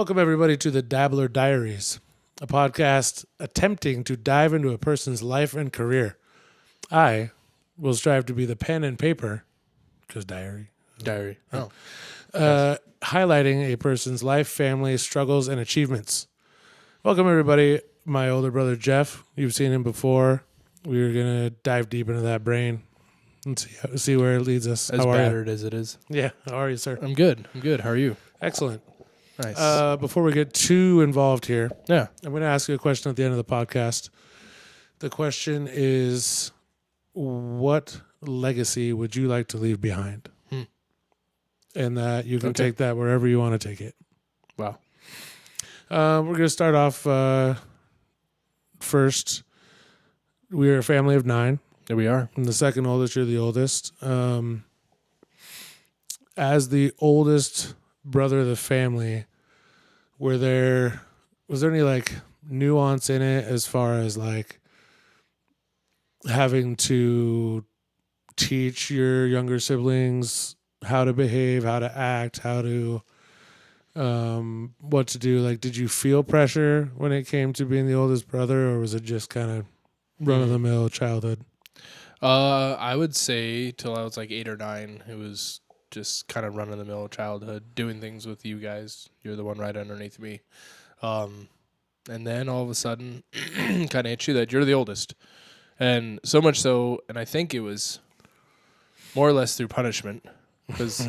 Welcome, everybody, to the Dabbler Diaries, a podcast attempting to dive into a person's life and career. I will strive to be the pen and paper, because diary. Oh. Highlighting a person's life, family, struggles, and achievements. Welcome, everybody. My older brother, Jeff. You've seen him before. We were going to dive deep into that brain and see where it leads us. As battered as it is. Yeah. How are you, sir? I'm good. How are you? Excellent. Nice. Before we get too involved here, Yeah. I'm going to ask you a question at the end of the podcast. The question is, what legacy would you like to leave behind? And that you can take that wherever you want to take it. Wow. We're going to start off first. We're a family of 9. There we are. I'm the second oldest. You're the oldest. As the oldest brother of the family, was there any like nuance in it as far as like having to teach your younger siblings how to behave, how to act, how to what to do? Like, did you feel pressure when it came to being the oldest brother, or was it just kind of run of the mill childhood? I would say till I was like 8 or 9, it was just kind of run of the mill childhood, doing things with you guys. You're the one right underneath me. And then all of a sudden kind of hit you that you're the oldest. And so much so, and I think it was more or less through punishment, because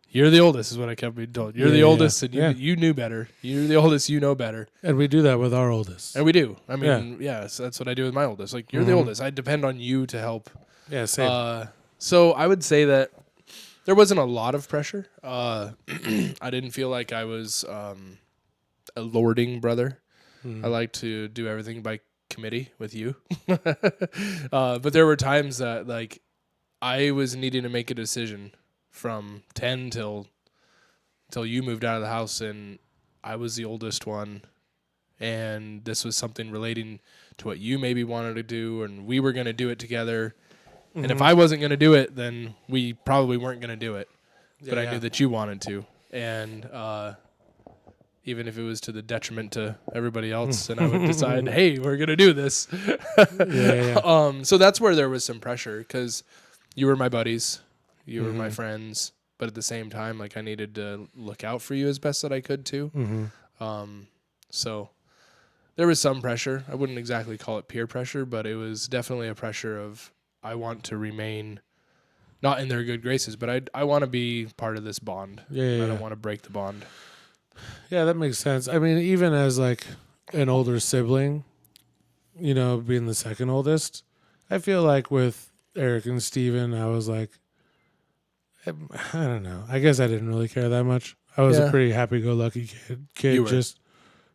you're the oldest is what I kept being told. You're the oldest, and you knew better. You're the oldest, you know better. And we do that with our oldest. And we do. I mean, so that's what I do with my oldest. Like, you're the oldest. I depend on you to help. Yeah, same. So I would say that there wasn't a lot of pressure. I didn't feel like I was a lording brother. I like to do everything by committee with you. But there were times that, like, I was needing to make a decision from 10 till you moved out of the house, and I was the oldest one, and this was something relating to what you maybe wanted to do, and we were going to do it together. And if I wasn't going to do it, then we probably weren't going to do it. But I knew that you wanted to. And even if it was to the detriment to everybody else, and I would decide, hey, we're going to do this. So that's where there was some pressure, because you were my buddies. You were my friends. But at the same time, like, I needed to look out for you as best that I could, too. So there was some pressure. I wouldn't exactly call it peer pressure, but it was definitely a pressure of, I want to remain not in their good graces, but I want to be part of this bond. I don't want to break the bond. Yeah, that makes sense. I mean, even as like an older sibling, you know, being the second oldest, I feel like with Eric and Steven, I was like, I don't know. I guess I didn't really care that much. I was a pretty happy-go-lucky kid just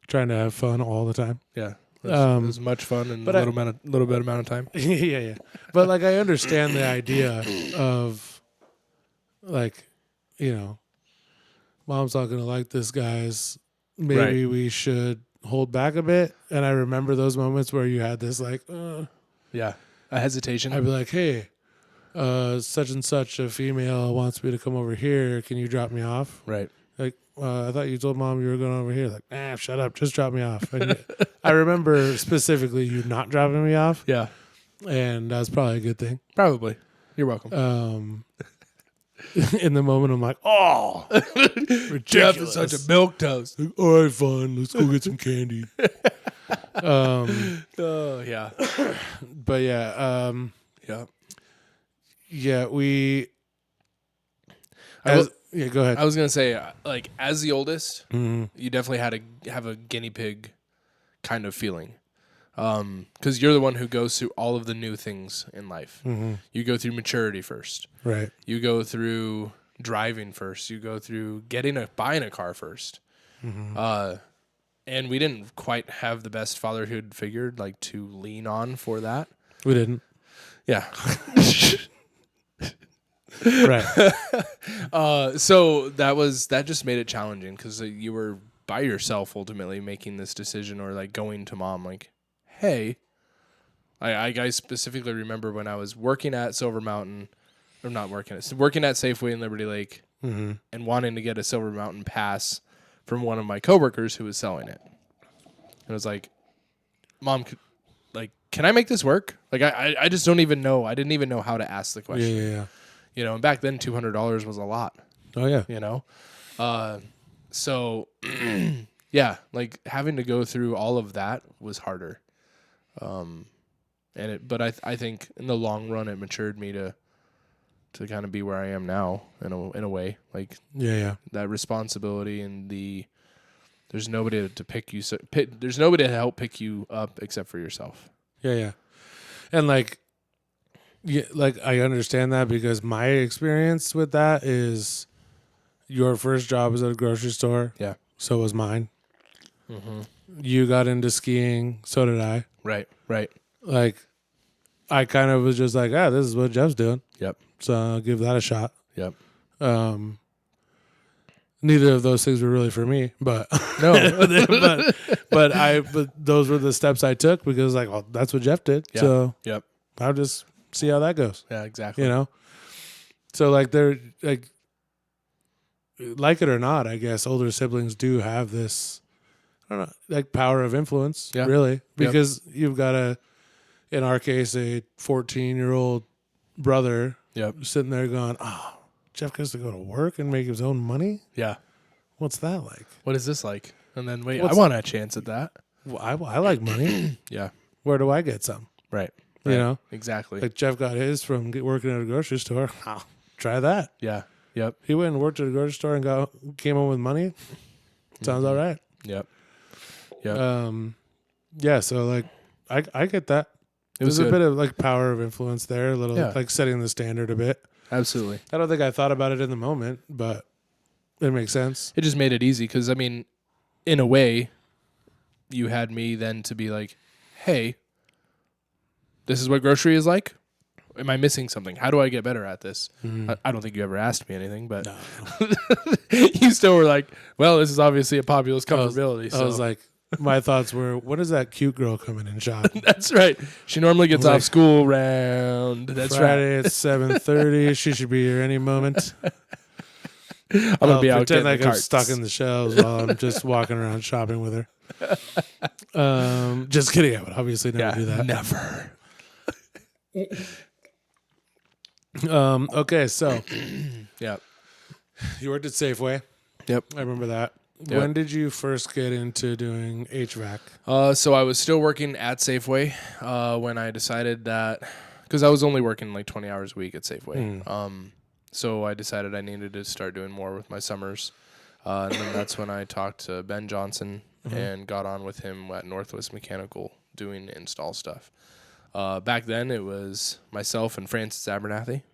trying to have fun all the time. Yeah. It was much fun in a little bit amount of time. yeah. But like, I understand the idea of like, you know, mom's not going to like this, guys. Maybe we should hold back a bit. And I remember those moments where you had this like, a hesitation. I'd be like, hey, such and such a female wants me to come over here. Can you drop me off? Right. Like, I thought you told mom you were going over here. Like, shut up. Just drop me off. And I remember specifically you not dropping me off. Yeah. And that was probably a good thing. Probably. You're welcome. In the moment, I'm like, oh, ridiculous. Jeff is such a milquetoast. Like, all right, fine. Let's go get some candy. Yeah. But yeah. Yeah, we... go ahead. I was going to say, like, as the oldest, you definitely had to have a guinea pig kind of feeling. Because you're the one who goes through all of the new things in life. You go through maturity first. Right. You go through driving first. You go through buying a car first. And we didn't quite have the best fatherhood figure, like, to lean on for that. We didn't. Yeah. Right. So that just made it challenging, because you were by yourself ultimately making this decision, or like going to mom like, hey, I specifically remember when I was working at Silver Mountain, working at Safeway in Liberty Lake, and wanting to get a Silver Mountain pass from one of my coworkers who was selling it. And I was like, Mom, can I make this work? Like, I just don't even know. I didn't even know how to ask the question. Yeah. You know, and back then $200 was a lot. Oh yeah. You know, so yeah, like having to go through all of that was harder. But I think in the long run it matured me to kind of be where I am now in a way. Like that responsibility and there's nobody to pick you. There's nobody to help pick you up except for yourself. Yeah. And like I understand that because my experience with that is your first job was at a grocery store. Yeah. So was mine. Mm-hmm. You got into skiing. So did I. Right. Like, I kind of was just like, this is what Jeff's doing. Yep. So I'll give that a shot. Yep. Neither of those things were really for me, but no. but those were the steps I took because like, well, that's what Jeff did. Yeah. So yep. I'll just see how that goes. Yeah, exactly. You know? So like they're like it or not, I guess older siblings do have this, I don't know, like power of influence, really, because you've got in our case, a 14-year-old brother sitting there going, oh, Jeff gets to go to work and make his own money? Yeah. What's that like? What is this like? And then, wait, I want a chance at that. Well, I like money. Yeah. Where do I get some? Right. You know? Exactly. Like Jeff got his from working at a grocery store. Oh, try that. Yeah. Yep. He went and worked at a grocery store and came home with money. Sounds all right. Yep. Yeah, so like I get that. There's a bit of like power of influence there, a little like setting the standard a bit. Absolutely. I don't think I thought about it in the moment, but it makes sense. It just made it easy because, I mean, in a way, you had me then to be like, hey, this is what grocery is like. Am I missing something? How do I get better at this? I don't think you ever asked me anything, but no. You still were like, well, this is obviously a Populus comfortability. I was like, my thoughts were, when is that cute girl coming in shot? That's right. She normally gets off school around. That's Friday right. at 7:30. She should be here any moment. I'm gonna be out pretend getting like the I'm carts. stuck in the shelves while I'm just walking around shopping with her. Just kidding. I would obviously never do that. Never. Okay, so Yeah. you worked at Safeway. Yep. I remember that. Yep. When did you first get into doing HVAC? So I was still working at Safeway when I decided that, because I was only working like 20 hours a week at Safeway. So I decided I needed to start doing more with my summers. And then that's when I talked to Ben Johnson and got on with him at Northwest Mechanical doing install stuff. Back then it was myself and Francis Abernathy.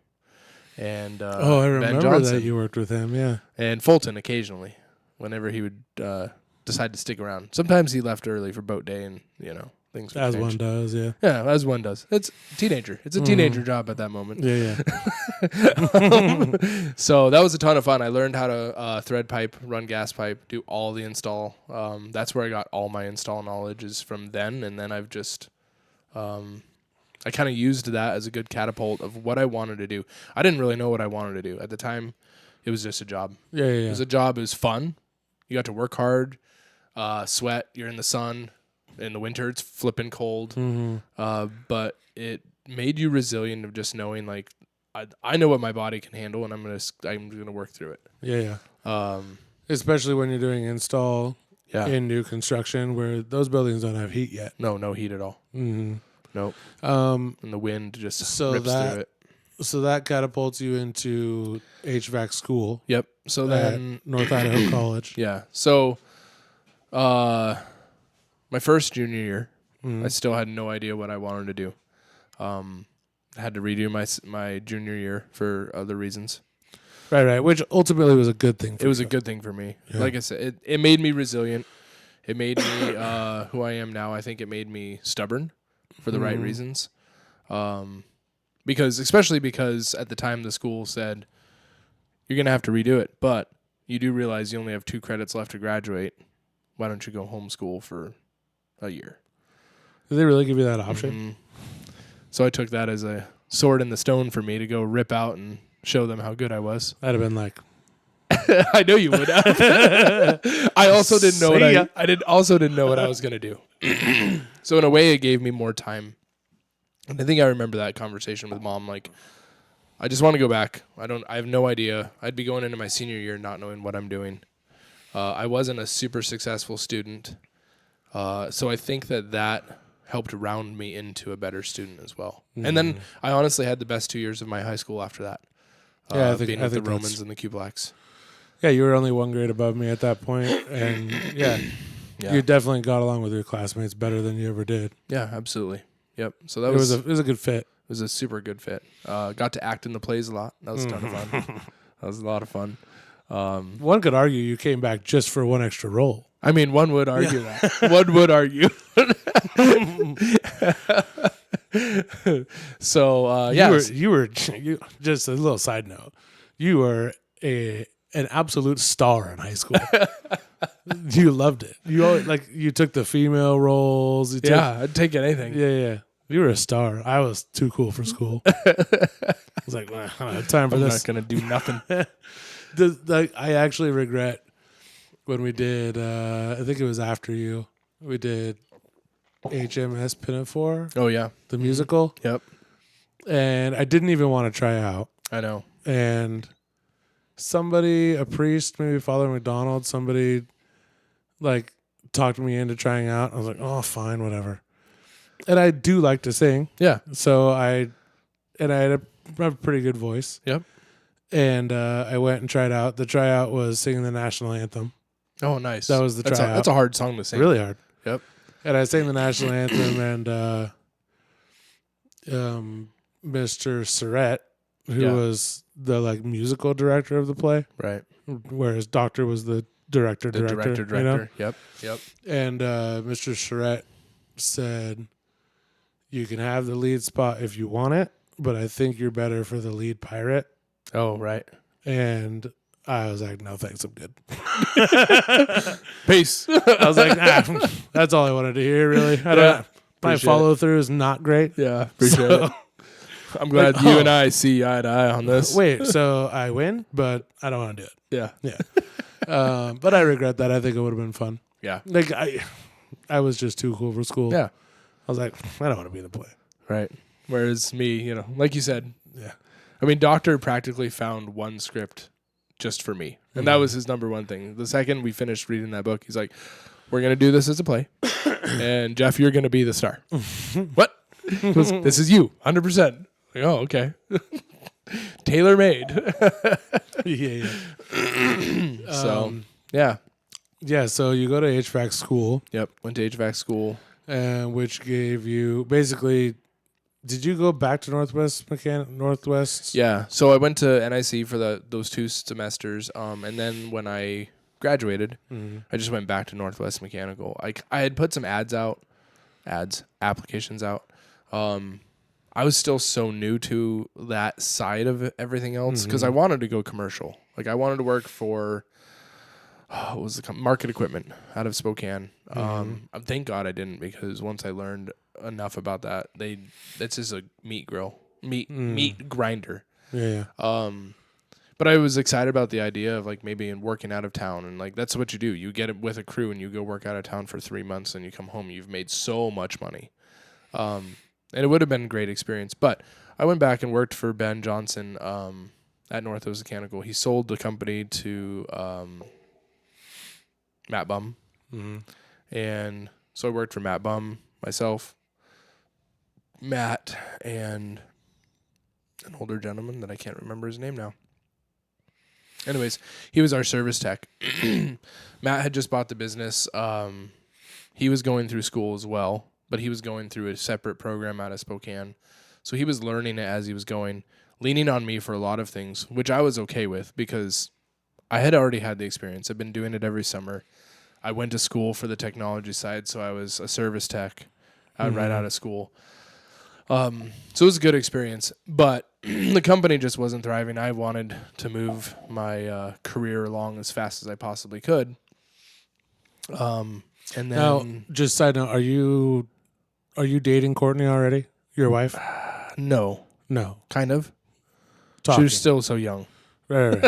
And I remember Ben Johnson, that you worked with him, yeah. and Fulton occasionally, whenever he would decide to stick around. Sometimes he left early for boat day, and things would As change. one does, yeah. Yeah, as one does. It's a teenager. It's a teenager job at that moment. Yeah. So that was a ton of fun. I learned how to thread pipe, run gas pipe, do all the install. That's where I got all my install knowledge is from then, and then I've just I kind of used that as a good catapult of what I wanted to do. I didn't really know what I wanted to do. At the time, it was just a job. Yeah. It was a job. It was fun. You got to work hard, sweat. You're in the sun. In the winter, it's flipping cold. But it made you resilient of just knowing, like, I know what my body can handle, and I'm gonna work through it. Yeah. Especially when you're doing install in new construction where those buildings don't have heat yet. No heat at all. Nope. And the wind just rips through it. So that catapults you into HVAC school. Yep. So then North Idaho College. Yeah. So my first junior year, I still had no idea what I wanted to do. I had to redo my junior year for other reasons. Right. Which ultimately was a good thing for It was you. a good thing for me. Yeah. Like I said, it made me resilient. It made me who I am now. I think it made me stubborn for the right reasons. Especially because at the time the school said, you're going to have to redo it, but you do realize you only have 2 credits left to graduate. Why don't you go homeschool for a year? Did they really give you that option? So I took that as a sword in the stone for me to go rip out and show them how good I was. I'd have been like, I know you would. I also didn't know See ya. I didn't know what I was gonna do. So in a way, it gave me more time. And I think I remember that conversation with Mom. Like, I just want to go back. I have no idea. I'd be going into my senior year not knowing what I'm doing. I wasn't a super successful student, so I think that helped round me into a better student as well. And then I honestly had the best 2 years of my high school after that. Yeah, being with the Romans and the Q Blacks. Yeah, you were only one grade above me at that point, and yeah, you definitely got along with your classmates better than you ever did. Yeah, absolutely. Yep. So that It was a good fit. It was a super good fit. Got to act in the plays a lot. That was a ton of fun. That was a lot of fun. One could argue you came back just for one extra role. I mean, one would argue that. One would argue. So you were just a little side note. You were an absolute star in high school. You loved it. You always, you took the female roles. I'd take anything. Yeah. You were a star. I was too cool for school. I was like, I don't have time for I'm this. not gonna do nothing. I actually regret when we did. I think it was after you. We did HMS Pinafore, Oh yeah, the musical. Yep. And I didn't even want to try out. I know. And somebody, a priest, maybe Father McDonald, somebody talked me into trying out. I was like, oh, fine, whatever. And I do like to sing. Yeah. So I had a pretty good voice. Yep. And I went and tried out. The tryout was singing the national anthem. Oh, nice. That was the tryout. That's a hard song to sing. Really hard. Yep. And I sang the national anthem, and Mr. Surratt, who was the musical director of the play, Right. whereas Doctor was the director. The director. You know? Yep. And Mr. Surratt said, "You can have the lead spot if you want it, but I think you're better for the lead pirate." Oh, right. And I was like, "No, thanks, I'm good." Peace. I was like, that's all I wanted to hear, really. My Appreciate follow through is not great. Yeah, appreciate it. I'm glad you and I see eye to eye on this. Wait, so I win, but I don't want to do it. Yeah. But I regret that. I think it would have been fun. Yeah. I was just too cool for school. Yeah. I was like, I don't want to be in the play. Right. Whereas me, like you said, Yeah. I mean, Doctor practically found one script just for me. And that was his number one thing. The second we finished reading that book, he's like, we're going to do this as a play. And Jeff, you're going to be the star. What? He goes, this is you, 100%. Like, oh, okay. Tailor made. Yeah. So, yeah. Yeah, so you go to HVAC school. Yep. Went to HVAC school. Which gave you basically. Did you go back to Northwest? Yeah. So I went to NIC for those 2 semesters. And then when I graduated, I just went back to Northwest Mechanical. I had put some applications out. I was still so new to that side of everything else because I wanted to go commercial. I wanted to work for what was the Market Equipment out of Spokane. Thank God I didn't, because once I learned enough about that, that's just a meat grinder. Yeah. But I was excited about the idea of maybe working out of town, and that's what you do. You get it with a crew and you go work out of town for 3 months, and you come home. You've made so much money, and it would have been a great experience. But I went back and worked for Ben Johnson at Northwest Mechanical. He sold the company to Matt Bum, and so I worked for Matt Bum, myself, Matt, and an older gentleman that I can't remember his name now. Anyways, he was our service tech. Matt had just bought the business. He was going through school as well, but he was going through a separate program out of Spokane. So he was learning it as he was going, leaning on me for a lot of things, which I was okay with because I had already had the experience. I've been doing it every summer. I went to school for the technology side, so I was a service tech right out of school. So it was a good experience, but the company just wasn't thriving. I wanted to move my career along as fast as I possibly could. And then Now, just side note, are you dating Courtney already? Your wife? no, No. kind of. Talking. She was still so young. Right.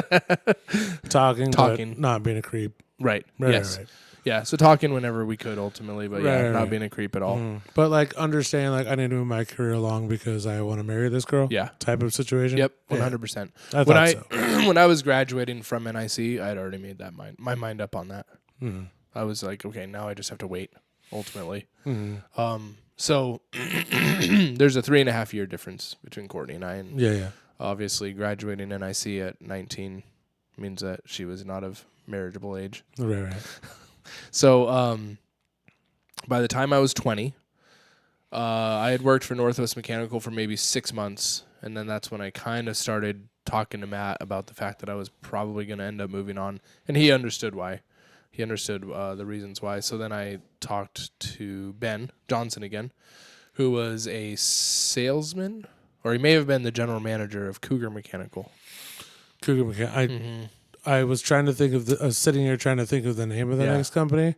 Talking, Talking. but not being a creep. Right. Right. Yes. Right. Yeah. So talking whenever we could, ultimately, but not being a creep at all. But like understanding, like I need to move my career along because I want to marry this girl. Yeah. Type of situation. Yep. Yeah. 100%. I thought so. When I was graduating from NIC, I had already made my mind up on that. Mm-hmm. I was like, okay, now I just have to wait. Ultimately. Mm-hmm. So there's a 3.5 year difference between Courtney and I, and Yeah. obviously graduating NIC at 19 means that she was not of marriageable age. Right. So by the time I was 20, I had worked for Northwest Mechanical for maybe 6 months, and then that's when I kind of started talking to Matt about the fact that I was probably going to end up moving on, and he understood why. He understood the reasons why. So then I talked to Ben Johnson again, who was a salesman, or he may have been the general manager of Cougar Mechanical. Cougar Mechanical. I was trying to think of I was sitting here trying to think of the name of the next company.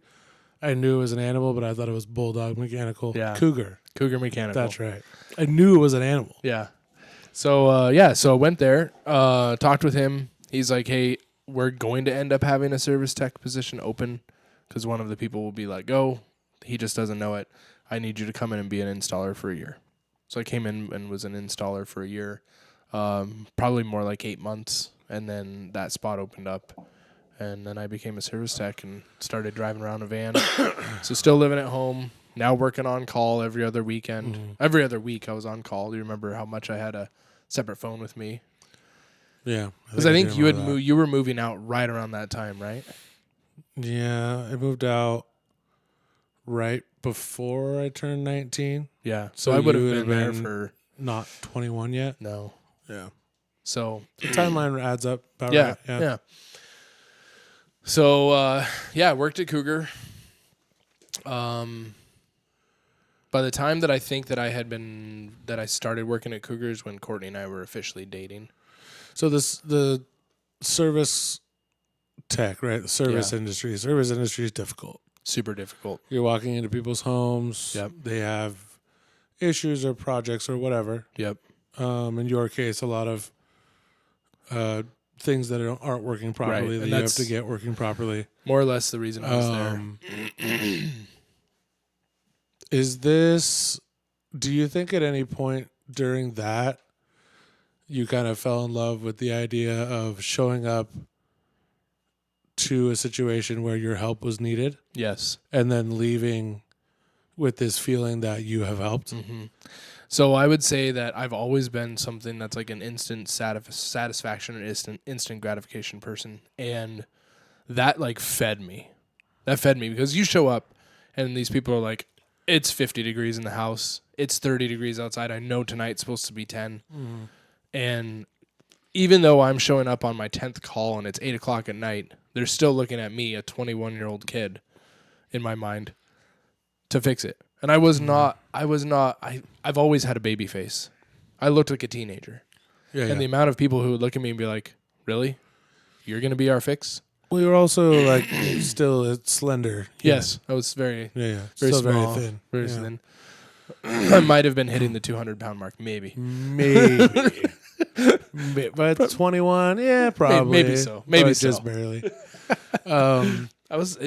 I knew it was an animal, but I thought it was Bulldog Mechanical. Yeah. Cougar Mechanical. That's right. I knew it was an animal. Yeah. So so I went there, talked with him. He's like, "Hey, we're going to end up having a service tech position open because one of the people will be let go. He just doesn't know it. I need you to come in and be an installer for a year." So I came in and was an installer for a year, probably more like 8 months, and then that spot opened up, and then I became a service tech and started driving around a van. So still living at home, now working on call every other weekend. Every other week I was on call. Do you remember how much I had a separate phone with me? Yeah. Because I think you were moving out right around that time, right? Yeah, I moved out right before I turned 19. Yeah. So I would have been there been for... Not 21 yet? No. Yeah. So... The timeline adds up about yeah, right. Yeah. So, I worked at Cougar. By the time that I think that I started working at Cougar is when Courtney and I were officially dating. So the service tech, right? The service industry. Service industry is difficult. Super difficult. You're walking into people's homes. Yep. They have issues or projects or whatever. Yep. In your case, a lot of things that aren't working properly that you have to get working properly. More or less the reason I was there. Do you think at any point during that you kind of fell in love with the idea of showing up to a situation where your help was needed? Yes. And then leaving with this feeling that you have helped? Mm-hmm. So I would say that I've always been something that's like an instant satisfaction and instant gratification person. And that like fed me. That fed me because you show up and these people are like, it's 50 degrees in the house. It's 30 degrees outside. I know tonight's supposed to be 10. Mm-hmm. And even though I'm showing up on my 10th call and it's 8 o'clock at night, they're still looking at me, a 21-year-old kid, in my mind, to fix it. And I've always had a baby face. I looked like a teenager. The amount of people who would look at me and be like, really? You're going to be our fix? Well, you were also like still slender. Yes. I was very very small, very thin. Very thin. I might have been hitting the 200-pound mark, maybe. But 21, yeah, probably. Maybe so. Maybe so. Just barely. I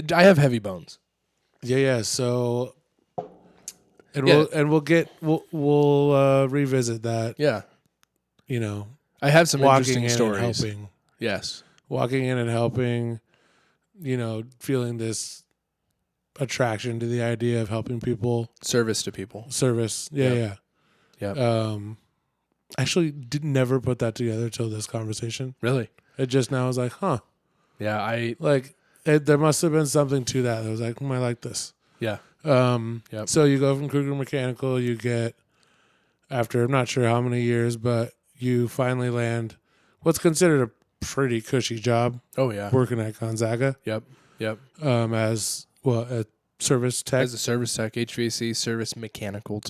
have heavy bones. Yeah. So, we'll revisit that. Yeah. You know, I have some walking interesting in stories. and helping. Yes. Walking in and helping. You know, feeling this attraction to the idea of helping people. Service to people. Service. Yeah. Actually, never put that together till this conversation. Really? It just now was like, huh. Yeah, there must have been something to that. I was like, I like this. Yeah. So you go from Cougar Mechanical, you get, after I'm not sure how many years, but you finally land what's considered a pretty cushy job. Oh, yeah. Working at Gonzaga. Yep. As, a service tech. As a service tech, HVAC, service mechanical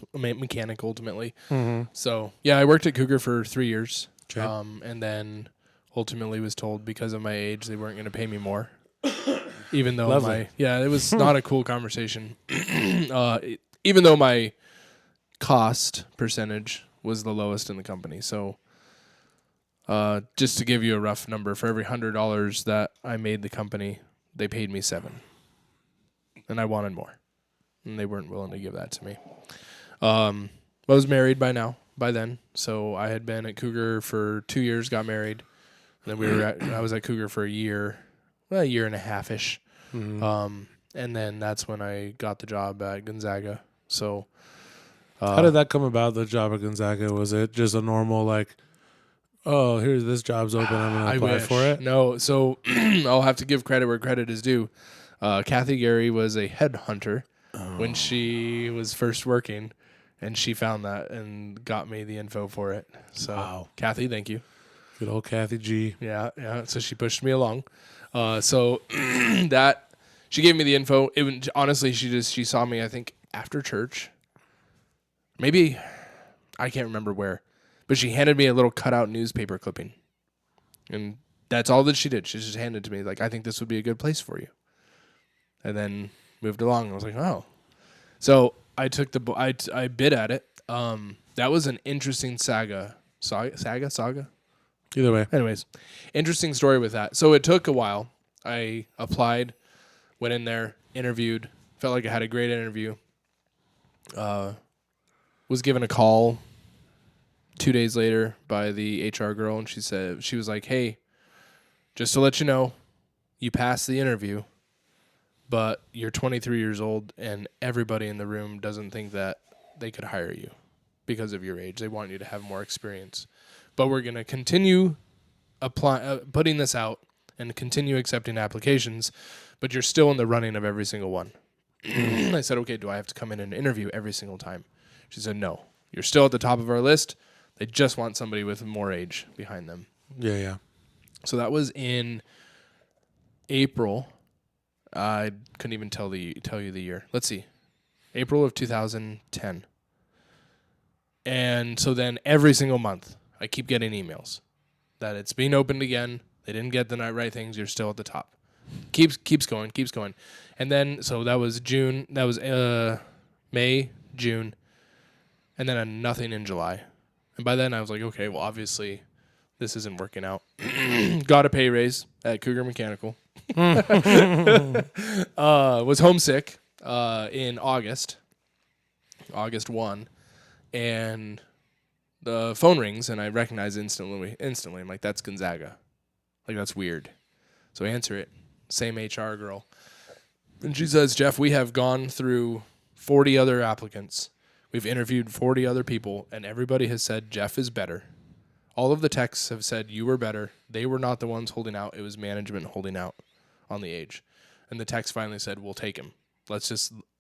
ultimately. Mm-hmm. So, I worked at Cougar for 3 years. Okay. And then ultimately was told because of my age they weren't going to pay me more. Even though it was not a cool conversation. Even though my cost percentage was the lowest in the company. So Just to give you a rough number, for every $100 that I made the company, they paid me $7, and I wanted more, and they weren't willing to give that to me. I was married by then, so I had been at Cougar for 2 years, got married, and then I was at Cougar for a year and a half ish. Mm-hmm. And then that's when I got the job at Gonzaga. So, how did that come about? The job at Gonzaga, was it just a normal like, oh, here's this job's open, I'm gonna apply for it? No, so I'll have to give credit where credit is due. Kathy Gary was a headhunter when she was first working, and she found that and got me the info for it. So, wow. Kathy, thank you. Good old Kathy G. Yeah. So she pushed me along. So that. She gave me the info. Honestly, she saw me, I think, after church. Maybe, I can't remember where. But she handed me a little cutout newspaper clipping. And that's all that she did. She just handed it to me, like, I think this would be a good place for you. And then moved along. I was like, oh. So I took I bid at it. That was an interesting saga? Either way. Anyways, interesting story with that. So it took a while. I applied. Went in there, interviewed, felt like I had a great interview. Was given a call 2 days later by the HR girl, and she was like, hey, just to let you know, you passed the interview, but you're 23 years old, and everybody in the room doesn't think that they could hire you because of your age. They want you to have more experience. But we're going to continue putting this out and continue accepting applications, but you're still in the running of every single one. I said, okay, do I have to come in and interview every single time? She said, no. You're still at the top of our list. They just want somebody with more age behind them. Yeah. So that was in April. I couldn't even tell you the year. Let's see. April of 2010. And so then every single month, I keep getting emails that it's being opened again. They didn't get the right things. You're still at the top. Keeps going. And then, so that was June. That was May, June. And then nothing in July. And by then I was like, okay, well, obviously this isn't working out. Got a pay raise at Cougar Mechanical. Was homesick in August 1. And the phone rings, and I recognize instantly. I'm like, that's Gonzaga. Like, that's weird. So I answer it. Same HR girl. And she says, Jeff, we have gone through 40 other applicants. We've interviewed 40 other people, and everybody has said Jeff is better. All of the techs have said you were better. They were not the ones holding out. It was management holding out on the age. And the techs finally said, we'll take him.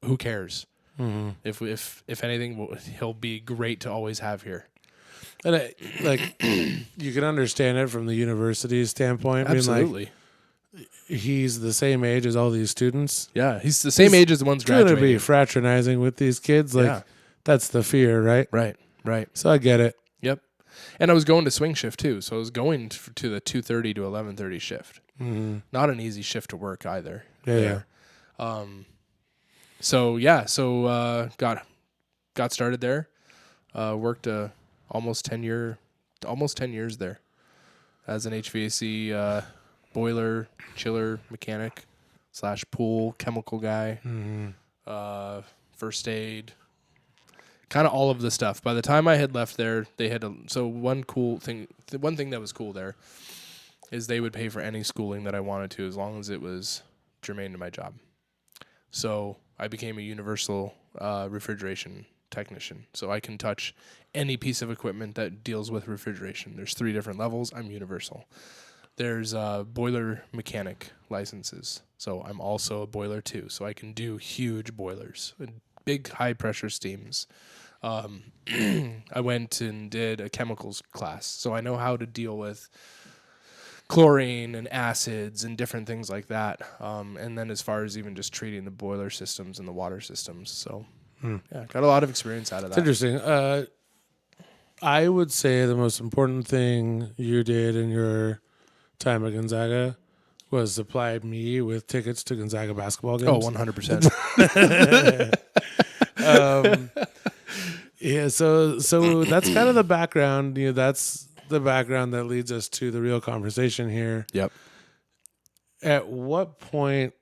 Who cares? Mm-hmm. If anything, he'll be great to always have here. And you can understand it from the university standpoint. Absolutely. I mean, he's the same age as all these students. Yeah, he's the same age as the ones graduating. Going to be fraternizing with these kids. That's the fear, right? Right. So I get it. Yep. And I was going to swing shift too. So I was going to the 2:30 to 11:30 shift. Mm-hmm. Not an easy shift to work either. Yeah. So got started there. Worked almost 10 years there as an HVAC boiler, chiller mechanic / pool chemical guy. Mm-hmm. First aid, kind of all of the stuff. By the time I had left there, they had one thing that was cool there is they would pay for any schooling that I wanted to as long as it was germane to my job. So I became a universal refrigeration technician. So I can touch any piece of equipment that deals with refrigeration. There's 3 different levels. I'm universal. There's boiler mechanic licenses. So I'm also a boiler too. So I can do huge boilers, big high pressure steams. I went and did a chemicals class. So I know how to deal with chlorine and acids and different things like that. And then as far as even just treating the boiler systems and the water systems. So yeah, got a lot of experience out of that. It's interesting. I would say the most important thing you did in your time at Gonzaga was supply me with tickets to Gonzaga basketball games. Oh, 100%. Yeah, so that's kind of the background. That's the background that leads us to the real conversation here. Yep. At what point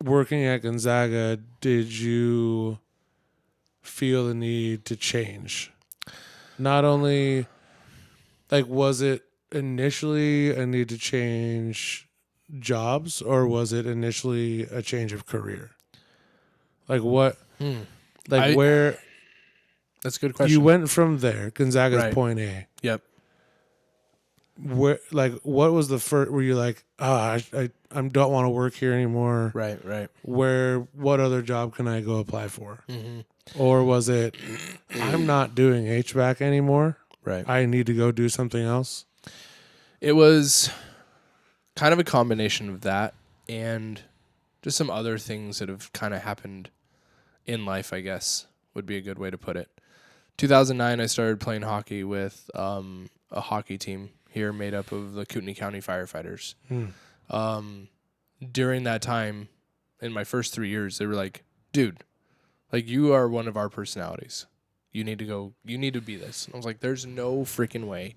working at Gonzaga did you feel the need to change? Not only, like, was it initially a need to change jobs, or was it initially a change of career? Like what? Where? That's a good question. You went from there, Gonzaga's Right. point A. Yep. Where, like, what was the first? Were you like, I don't want to work here anymore? Right. What other job can I go apply for? Mm-hmm. Or was it, I'm not doing HVAC anymore. Right. I need to go do something else. It was kind of a combination of that and just some other things that have kind of happened in life, I guess, would be a good way to put it. 2009, I started playing hockey with a hockey team here made up of the Kootenai County firefighters. During that time, in my first 3 years, they were like, dude, like, you are one of our personalities. You need to be this. And I was like, there's no freaking way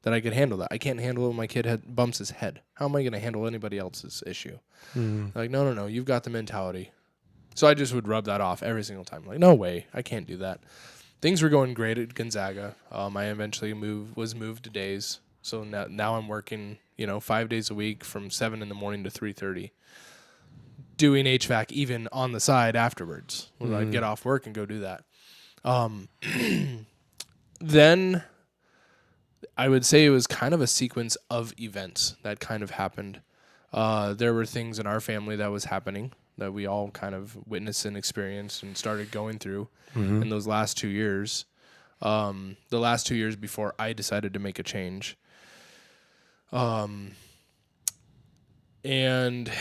that I could handle that. I can't handle it when my kid bumps his head. How am I going to handle anybody else's issue? Like, no, you've got the mentality. So I just would rub that off every single time. Like, no way, I can't do that. Things were going great at Gonzaga. I eventually was moved to days. So now I'm working, 5 days a week from 7 in the morning to 3:30, doing HVAC even on the side afterwards. When I'd get off work and go do that. Then I would say it was kind of a sequence of events that kind of happened. There were things in our family that was happening that we all kind of witnessed and experienced and started going through in those last 2 years. The last 2 years before I decided to make a change. And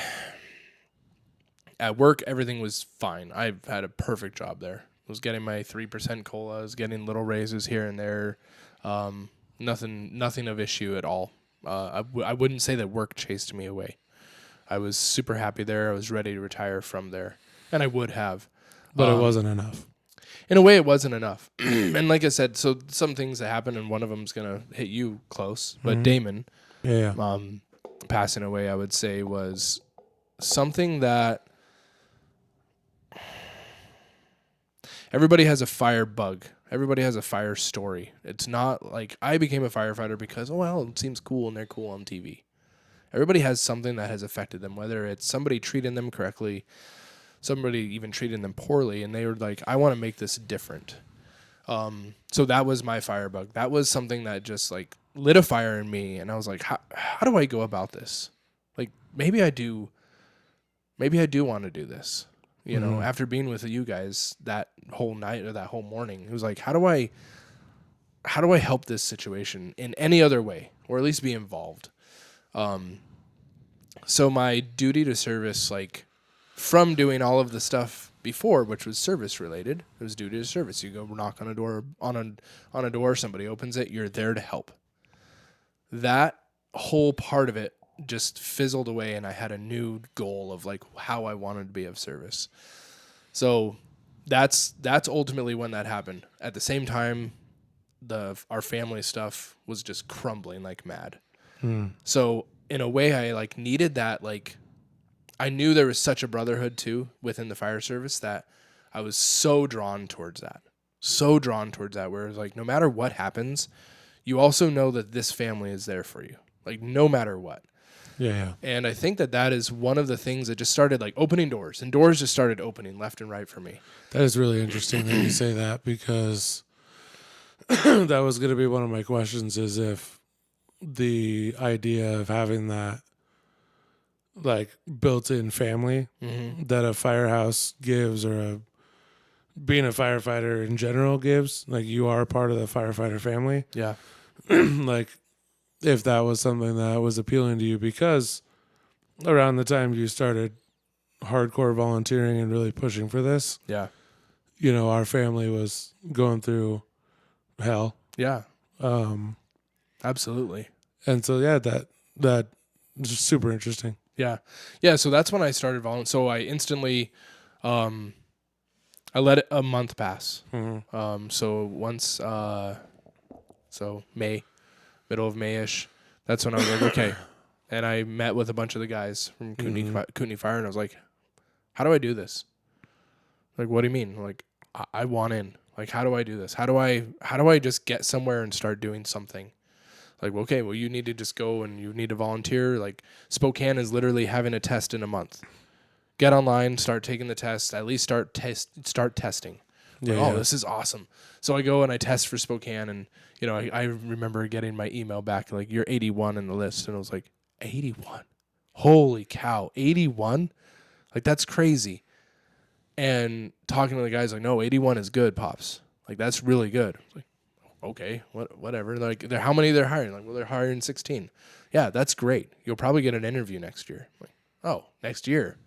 at work, everything was fine. I had a perfect job there. I was getting my 3% COLA. I was getting little raises here and there. Nothing of issue at all. I wouldn't say that work chased me away. I was super happy there. I was ready to retire from there, and I would have. But it wasn't enough. In a way, it wasn't enough. And like I said, so some things that happened, and one of them's going to hit you close. But Damon passing away, I would say, was something that everybody has a fire bug. Everybody has a fire story. It's not like I became a firefighter because, it seems cool and they're cool on TV. Everybody has something that has affected them, whether it's somebody treating them correctly, somebody even treating them poorly, and they were like, I want to make this different. So that was my fire bug. That was something that just like lit a fire in me, and I was like, how do I go about this? Like, maybe I do want to do this. After being with you guys that whole night or that whole morning, it was like, how do I help this situation in any other way, or at least be involved? So my duty to service, like, from doing all of the stuff before, which was service related, it was duty to service. You go knock on a door, on a door, somebody opens it, you're there to help. That whole part of it just fizzled away, and I had a new goal of like how I wanted to be of service. So that's ultimately when that happened. At the same time, our family stuff was just crumbling like mad. So in a way, I like needed that. Like, I knew there was such a brotherhood too within the fire service that I was so drawn towards that. Where it's like, no matter what happens, you also know that this family is there for you. Like, no matter what. Yeah. And I think that is one of the things that just started like opening doors, and doors just started opening left and right for me. That is really interesting that you say that, because that was going to be one of my questions, is if the idea of having that like built-in family that a firehouse gives, or being a firefighter in general gives, like, you are part of the firefighter family. Yeah. Like, if that was something that was appealing to you, because around the time you started hardcore volunteering and really pushing for this, our family was going through hell. Yeah. Absolutely. And so, that is super interesting. Yeah. Yeah. So that's when I started volunteering. So I instantly, I let it a month pass. So once, May, middle of May-ish. That's when I was like, okay. And I met with a bunch of the guys from Kootenai Fire, and I was like, how do I do this? Like, what do you mean? Like, I want in. Like, how do I do this? How do I just get somewhere and start doing something? Like, okay, well, you need to just go and you need to volunteer. Like, Spokane is literally having a test in a month. Get online, start taking the test, at least start testing. Like, this is awesome. So I go and I test for Spokane, and, you know, I remember getting my email back, like, you're 81 in the list. And I was like, 81? Holy cow, 81? Like, that's crazy. And talking to the guys, like, no, 81 is good, Pops. Like, that's really good. Like, okay, whatever. Like, how many they're hiring? Like, well, they're hiring 16. Yeah, that's great. You'll probably get an interview next year. Like, oh, next year.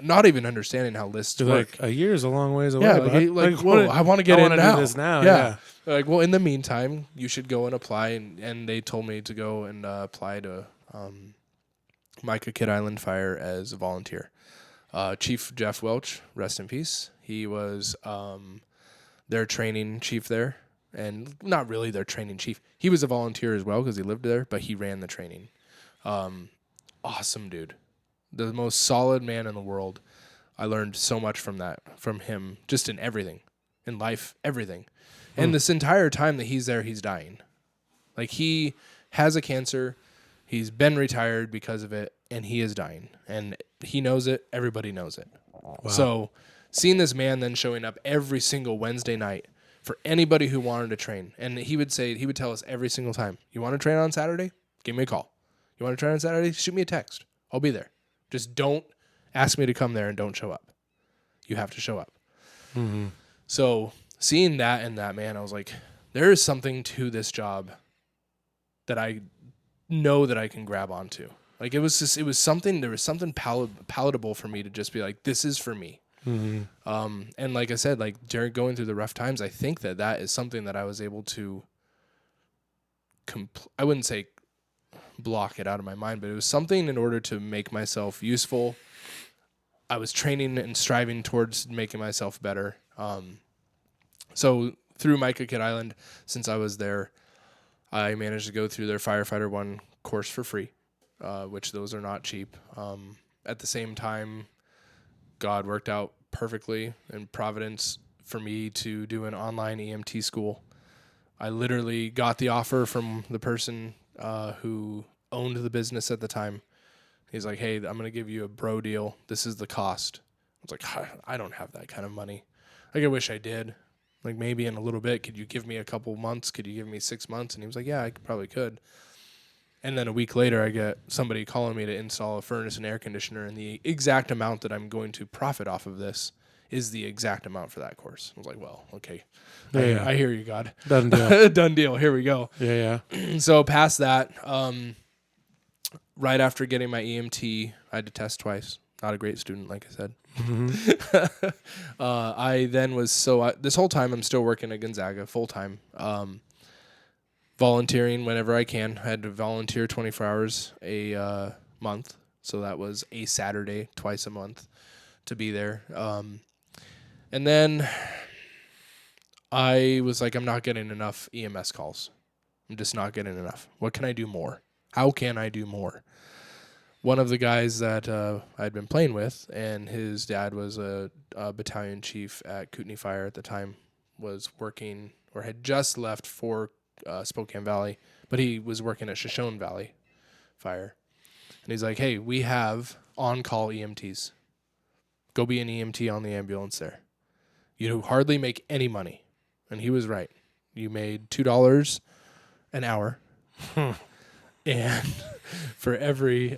Not even understanding how lists work. Like, a year is a long ways away. Yeah, like whoa, I want to get in now. Do this now. Yeah. Like, well, in the meantime, you should go and apply. And they told me to go and apply to Micah Kid Island Fire as a volunteer. Chief Jeff Welch, rest in peace. He was their training chief there. And not really their training chief. He was a volunteer as well because he lived there, but he ran the training. Awesome dude. The most solid man in the world. I learned so much from him, just in everything, in life, everything. And this entire time that he's there, he's dying. Like, he has a cancer. He's been retired because of it, and he is dying. And he knows it. Everybody knows it. Wow. So seeing this man then showing up every single Wednesday night for anybody who wanted to train. And he would tell us every single time, you want to train on Saturday? Give me a call. You want to train on Saturday? Shoot me a text. I'll be there. Just don't ask me to come there and don't show up. You have to show up. Mm-hmm. So seeing that in that man, I was like, there is something to this job that I know that I can grab onto. Like, there was something palatable for me to just be like, this is for me. Mm-hmm. And like I said, like, during going through the rough times, I think that is something that I was able to, I wouldn't say block it out of my mind, but it was something in order to make myself useful. I was training and striving towards making myself better. So through Micah Kid Island, since I was there, I managed to go through their Firefighter 1 course for free, which those are not cheap. At the same time, God worked out perfectly in Providence for me to do an online EMT school. I literally got the offer from the person who owned the business at the time. He's like, hey, I'm going to give you a bro deal. This is the cost. I was like, I don't have that kind of money. Like, I wish I did. Like, maybe in a little bit, could you give me a couple months? Could you give me 6 months? And he was like, yeah, I probably could. And then a week later, I get somebody calling me to install a furnace and air conditioner, and the exact amount that I'm going to profit off of this is the exact amount for that course. I was like, well, okay. I hear you, God. Done deal. Done deal. Here we go. Yeah. So past that, right after getting my EMT, I had to test twice. Not a great student, like I said. Mm-hmm. I then was this whole time I'm still working at Gonzaga full time, volunteering whenever I can. I had to volunteer 24 hours a month, so that was a Saturday twice a month to be there. And then I was like, I'm not getting enough EMS calls. I'm just not getting enough. What can I do more? How can I do more? One of the guys that I'd been playing with, and his dad was a battalion chief at Kootenai Fire at the time, was working or had just left for Spokane Valley, but he was working at Shoshone Valley Fire. And he's like, hey, we have on-call EMTs. Go be an EMT on the ambulance there. You hardly make any money. And he was right. You made $2 an hour. And for every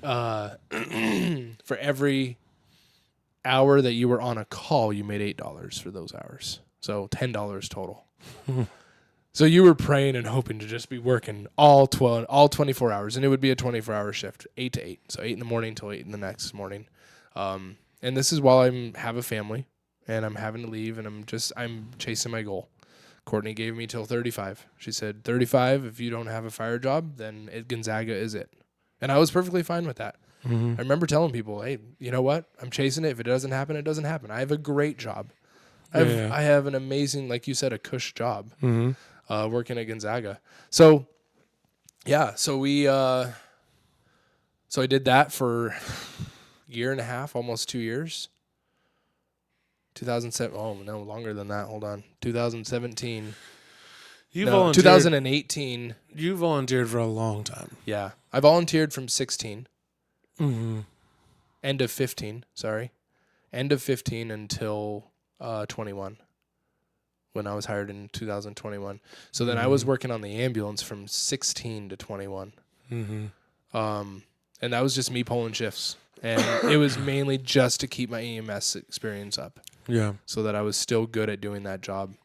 hour that you were on a call, you made $8 for those hours. So $10 total. So you were praying and hoping to just be working all 24 hours, and it would be a 24-hour shift, 8 to 8. So 8 in the morning till 8 in the next morning. And this is while I have a family, and I'm having to leave, and I'm chasing my goal. Courtney gave me till 35. She said, 35, if you don't have a fire job, then Gonzaga is it. And I was perfectly fine with that. Mm-hmm. I remember telling people, hey, you know what? I'm chasing it. If it doesn't happen, it doesn't happen. I have a great job. I have an amazing, like you said, a cush job, working at Gonzaga. So yeah, so so I did that for a year and a half, almost 2 years. 2007. Oh no, longer than that. Hold on. 2017. You No, volunteered. 2018. You volunteered for a long time. Yeah, I volunteered from 16. Mm-hmm. End of 15. Sorry, end of 15 until 21. When I was hired in 2021. So then I was working on the ambulance from 16 to 21. Mm-hmm. And that was just me pulling shifts. And it was mainly just to keep my EMS experience up. Yeah. So that I was still good at doing that job.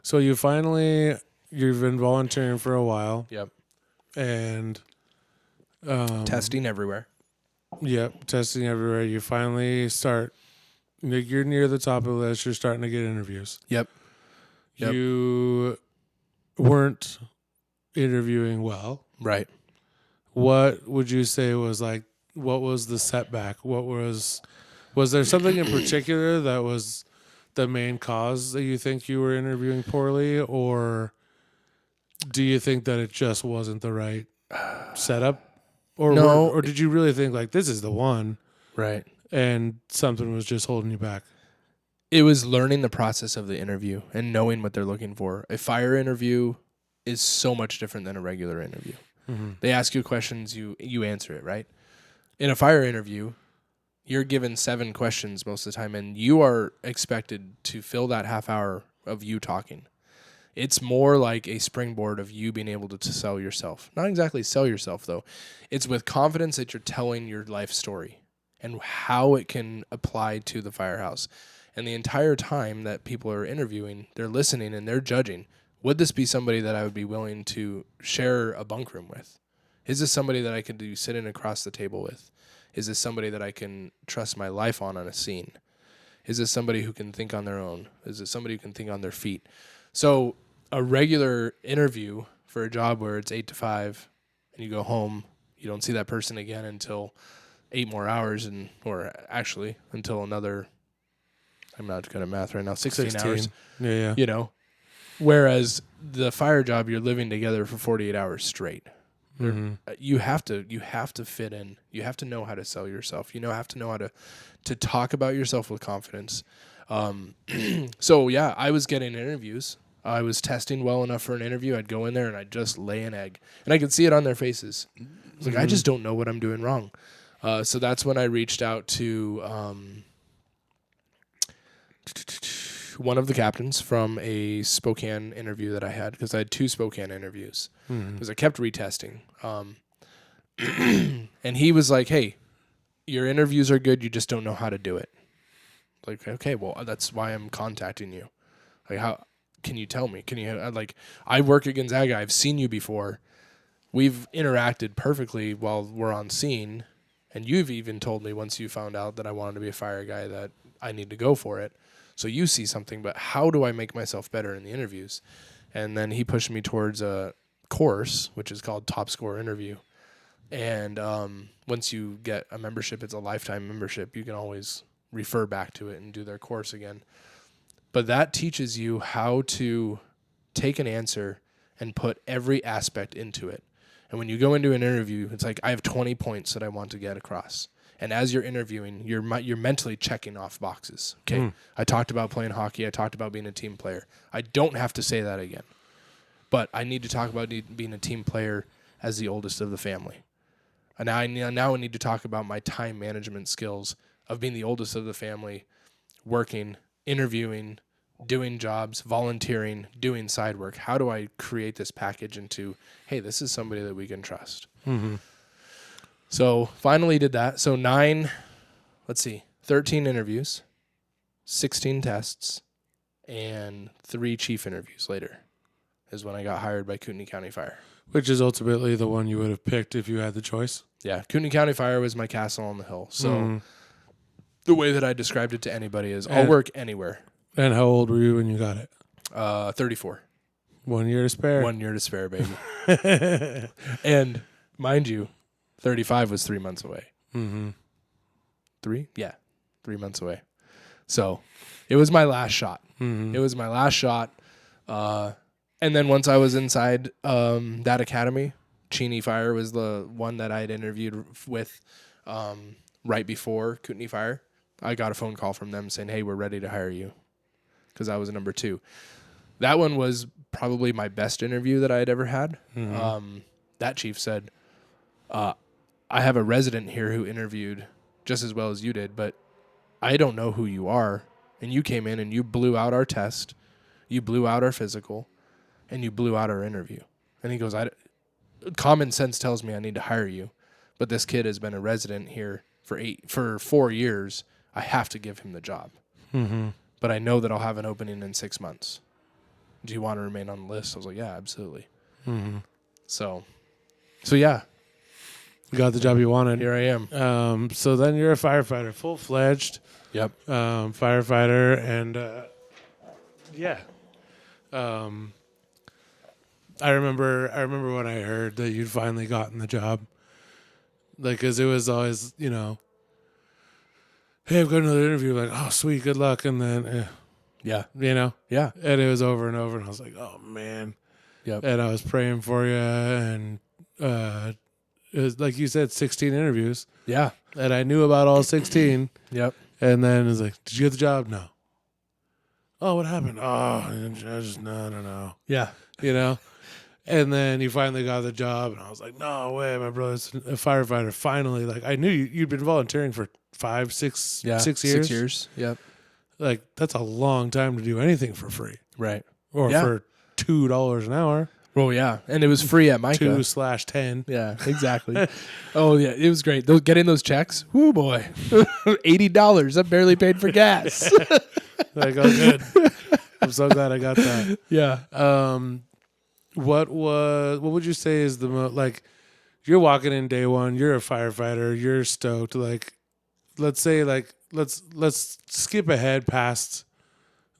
So you've been volunteering for a while. Yep. And Testing everywhere. Yep, testing everywhere. You finally start. You're near the top of the list. You're starting to get interviews. Yep. You weren't interviewing well. Right. What would you say was like, what was the setback? Was there something in particular that was the main cause that you think you were interviewing poorly, or do you think that it just wasn't the right setup? Or No. or did you really think like this is the one? Right. And something was just holding you back? It was learning the process of the interview and knowing what they're looking for. A fire interview is so much different than a regular interview. Mm-hmm. They ask you questions, you answer it, right? In a fire interview, you're given 7 questions most of the time, and you are expected to fill that half hour of you talking. It's more like a springboard of you being able to sell yourself. Not exactly sell yourself, though. It's with confidence that you're telling your life story and how it can apply to the firehouse. And the entire time that people are interviewing, they're listening and they're judging. Would this be somebody that I would be willing to share a bunk room with? Is this somebody that I could do sitting across the table with? Is this somebody that I can trust my life on a scene? Is this somebody who can think on their own? Is it somebody who can think on their feet? So a regular interview for a job where it's 8 to 5 and you go home, you don't see that person again until 8 more hours, or actually until another, I'm not good at math right now, 16 hours. Yeah. You know, whereas the fire job, you're living together for 48 hours straight. Mm-hmm. You have to fit in. You have to know how to sell yourself. Have to know how to talk about yourself with confidence. So yeah, I was getting interviews. I was testing well enough for an interview. I'd go in there and I'd just lay an egg, and I could see it on their faces. It's like, I just don't know what I'm doing wrong. So that's when I reached out to one of the captains from a Spokane interview that I had, because I had 2 Spokane interviews, because I kept retesting. And he was like, hey, your interviews are good, you just don't know how to do it. Like, okay, well, that's why I'm contacting you. Like, how can you tell me? Can you, like, I work at Gonzaga, I've seen you before. We've interacted perfectly while we're on scene, and you've even told me once you found out that I wanted to be a fire guy that I need to go for it. So you see something, but how do I make myself better in the interviews? And then he pushed me towards a course, which is called Top Score Interview. And once you get a membership, it's a lifetime membership. You can always refer back to it and do their course again. But that teaches you how to take an answer and put every aspect into it. And when you go into an interview, it's like, I have 20 points that I want to get across. And as you're interviewing, you're mentally checking off boxes. Okay, I talked about playing hockey. I talked about being a team player. I don't have to say that again. But I need to talk about being a team player as the oldest of the family. And now I need to talk about my time management skills of being the oldest of the family, working, interviewing, doing jobs, volunteering, doing side work. How do I create this package into, hey, this is somebody that we can trust? Mm-hmm. So finally did that. So 13 interviews, 16 tests, and 3 chief interviews later is when I got hired by Kootenai County Fire. Which is ultimately the one you would have picked if you had the choice. Yeah, Kootenai County Fire was my castle on the hill. So the way that I described it to anybody is I'll work anywhere. And how old were you when you got it? 34. 1 year to spare. 1 year to spare, baby. And mind you, 35 was 3 months away. Mm-hmm. 3? Yeah, 3 months away. So it was my last shot. Mm-hmm. It was my last shot. And then once I was inside that academy, Cheney Fire was the one that I had interviewed with right before Kootenai Fire. I got a phone call from them saying, hey, we're ready to hire you, because I was a number 2. That one was probably my best interview that I had ever had. That chief said, I have a resident here who interviewed just as well as you did, but I don't know who you are. And you came in and you blew out our test, you blew out our physical, and you blew out our interview. And he goes, common sense tells me I need to hire you, but this kid has been a resident here for 4 years. I have to give him the job. But I know that I'll have an opening in 6 months. Do you want to remain on the list? I was like, yeah, absolutely. So yeah. You got the job you wanted. Here I am. So then you're a firefighter, full-fledged. Yep. Firefighter, and yeah. I remember when I heard that you'd finally gotten the job. Like, cause it was always, you know, hey, I've got another interview. Like, oh, sweet, good luck, and then, Yeah. you know, Yeah. and it was over and over, and I was like, oh man. Yep. And I was praying for you, and it was, like you said, 16 interviews. Yeah. And I knew about all 16. Yep. And then it was like, did you get the job? No. Oh, what happened? Oh, I just, no. Yeah. You know? And then you finally got the job, and I was like, no way, my brother's a firefighter. Finally, like, I knew you'd been volunteering for 6 years. 6 years. Yep. Like, that's a long time to do anything for free. Right. Or for $2 an hour. Well, yeah. And it was free at Micah. 2/10. Yeah, exactly. Oh, yeah. It was great. Getting those checks, whoo, boy. $80. That barely paid for gas. Like, oh, good. I'm so glad I got that. Yeah. What would you say is the most, like, you're walking in day one, you're a firefighter, you're stoked. Like, let's say, like, let's skip ahead past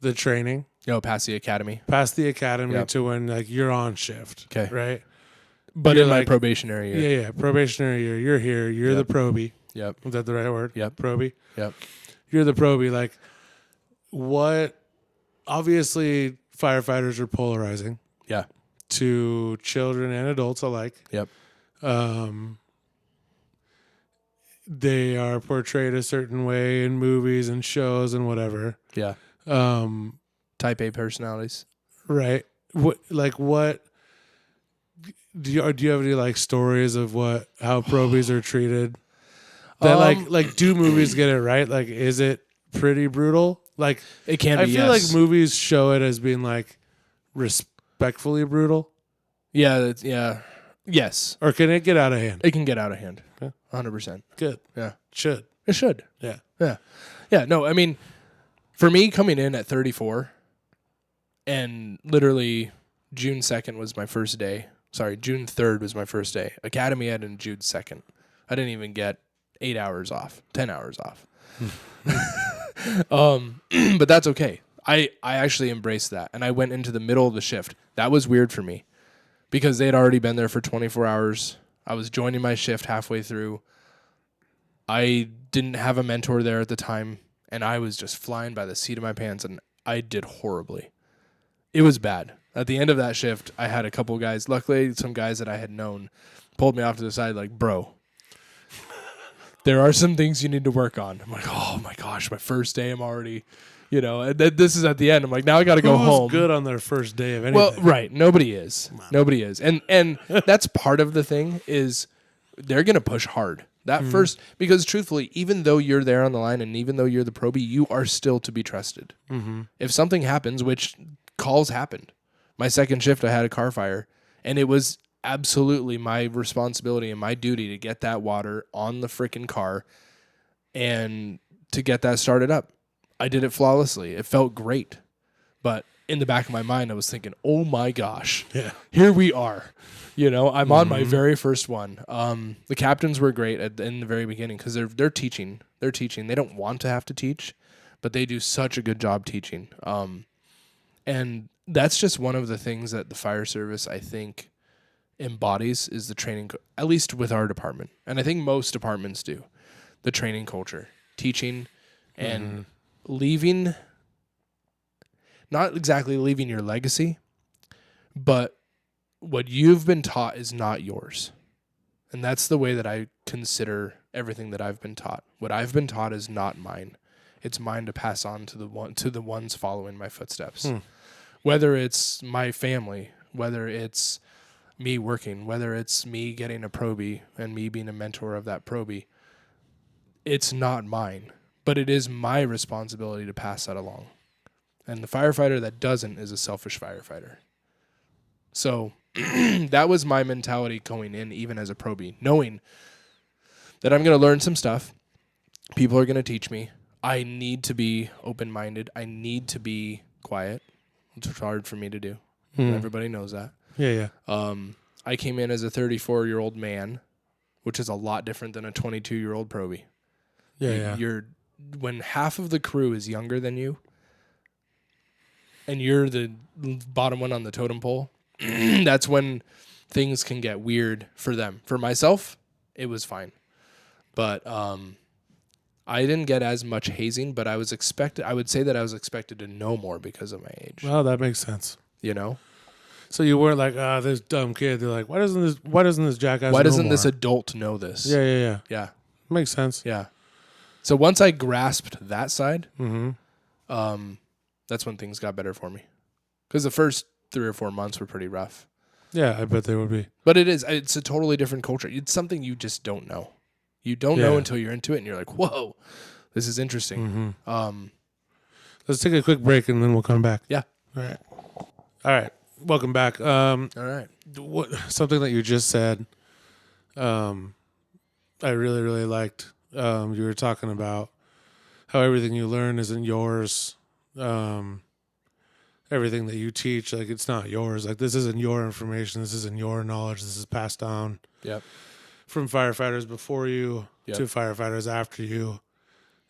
the training. Past the academy. Yep. To when, like, you're on shift. Okay. Right? But you're in my like, probationary year. Yeah, probationary year. You're here. You're the probie. Yep. Is that the right word? Yep. Probie? Yep. You're the probie. Like, obviously, firefighters are polarizing. Yeah. To children and adults alike. Yep. They are portrayed a certain way in movies and shows and whatever. Yeah. Type A personalities. Right. What do you have any, like, stories of how probies are treated? That like do movies get it right? Like, is it pretty brutal? Like, it can be. I feel like movies show it as being, like, respectfully brutal. Yeah. Yeah. Yes. Or can it get out of hand? It can get out of hand. Yeah. 100%. Good. Yeah. Should. It should. Yeah. Yeah. Yeah. No, I mean, for me coming in at 34 and literally June 2nd was my first day. Sorry, June 3rd was my first day. Academy had in June 2nd. I didn't even get 8 hours off, 10 hours off. But that's okay. I actually embraced that, and I went into the middle of the shift. That was weird for me because they had already been there for 24 hours. I was joining my shift halfway through. I didn't have a mentor there at the time, and I was just flying by the seat of my pants, and I did horribly. It was bad. At the end of that shift, I had a couple guys, luckily some guys that I had known, pulled me off to the side like, bro, there are some things you need to work on. I'm like, oh my gosh, my first day, I'm already, and this is at the end. I'm like, now I got to go home. Good on their first day of anything? Well, right. Nobody is. Nobody is. And that's part of the thing is they're going to push hard. That first, because truthfully, even though you're there on the line and even though you're the probie, you are still to be trusted. Mm-hmm. If something happens, which calls happened, my second shift, I had a car fire, and it was absolutely my responsibility and my duty to get that water on the freaking car and to get that started up. I did it flawlessly. It felt great. But in the back of my mind, I was thinking, oh my gosh, here we are. I'm on my very first one. The captains were great in the very beginning because they're teaching. They're teaching. They don't want to have to teach, but they do such a good job teaching. And that's just one of the things that the fire service, I think, embodies is the training, at least with our department. And I think most departments do. The training culture, teaching, and leaving, not exactly leaving your legacy, but what you've been taught is not yours. And that's the way that I consider everything that I've been taught. What I've been taught is not mine. It's mine to pass on to the ones following my footsteps. Whether it's my family, whether it's me working, whether it's me getting a probie and me being a mentor of that probie, it's not mine. But it is my responsibility to pass that along. And the firefighter that doesn't is a selfish firefighter. So that was my mentality going in, even as a probie, knowing that I'm going to learn some stuff. People are going to teach me. I need to be open-minded. I need to be quiet. It's hard for me to do. Everybody knows that. Yeah. I came in as a 34-year-old man, which is a lot different than a 22-year-old probie. Yeah. When half of the crew is younger than you, and you're the bottom one on the totem pole, that's when things can get weird for them. For myself, it was fine. But I didn't get as much hazing, but I would say that I was expected to know more because of my age. Well, that makes sense. You know? So you weren't like, this dumb kid. They're like, why doesn't this jackass Why know doesn't more? this adult know this? Yeah. Yeah. Makes sense. Yeah. So once I grasped that side, that's when things got better for me. Because the first 3 or 4 months were pretty rough. Yeah, I bet they would be. But it's a totally different culture. It's something you just don't know. You don't know until you're into it and you're like, whoa, this is interesting. Let's take a quick break and then we'll come back. Yeah. All right. Welcome back. All right. Something that you just said, I really, really liked. You were talking about how everything you learn isn't yours. Everything that you teach, like, it's not yours. Like, this isn't your information. This isn't your knowledge. This is passed down from firefighters before you to firefighters after you.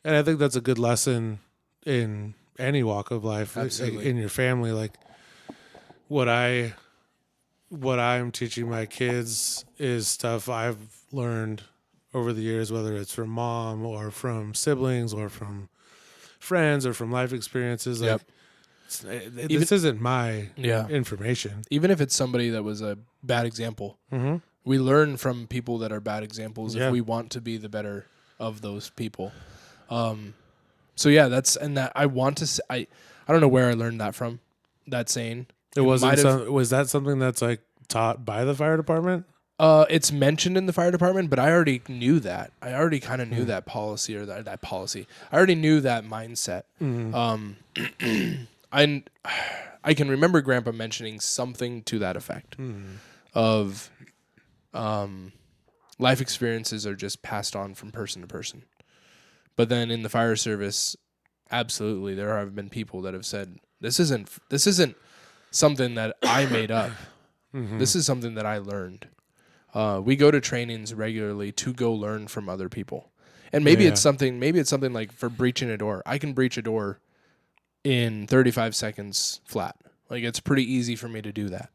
And I think that's a good lesson in any walk of life. Absolutely. Like, in your family. Like, what I'm teaching my kids is stuff I've learned over the years, whether it's from mom or from siblings or from friends or from life experiences. Like, this isn't my information. Even if it's somebody that was a bad example, we learn from people that are bad examples if we want to be the better of those people. So yeah, I want to say, I don't know where I learned that from, that saying. Was that something that's like taught by the fire department? It's mentioned in the fire department, but I already knew that. I already kind of knew that policy or that policy. I already knew that mindset. I can remember Grandpa mentioning something to that effect of life experiences are just passed on from person to person. But then in the fire service, absolutely, there have been people that have said, this isn't something that I made up. This is something that I learned. We go to trainings regularly to go learn from other people. And maybe it's something like for breaching a door. I can breach a door in 35 seconds flat. Like, it's pretty easy for me to do that.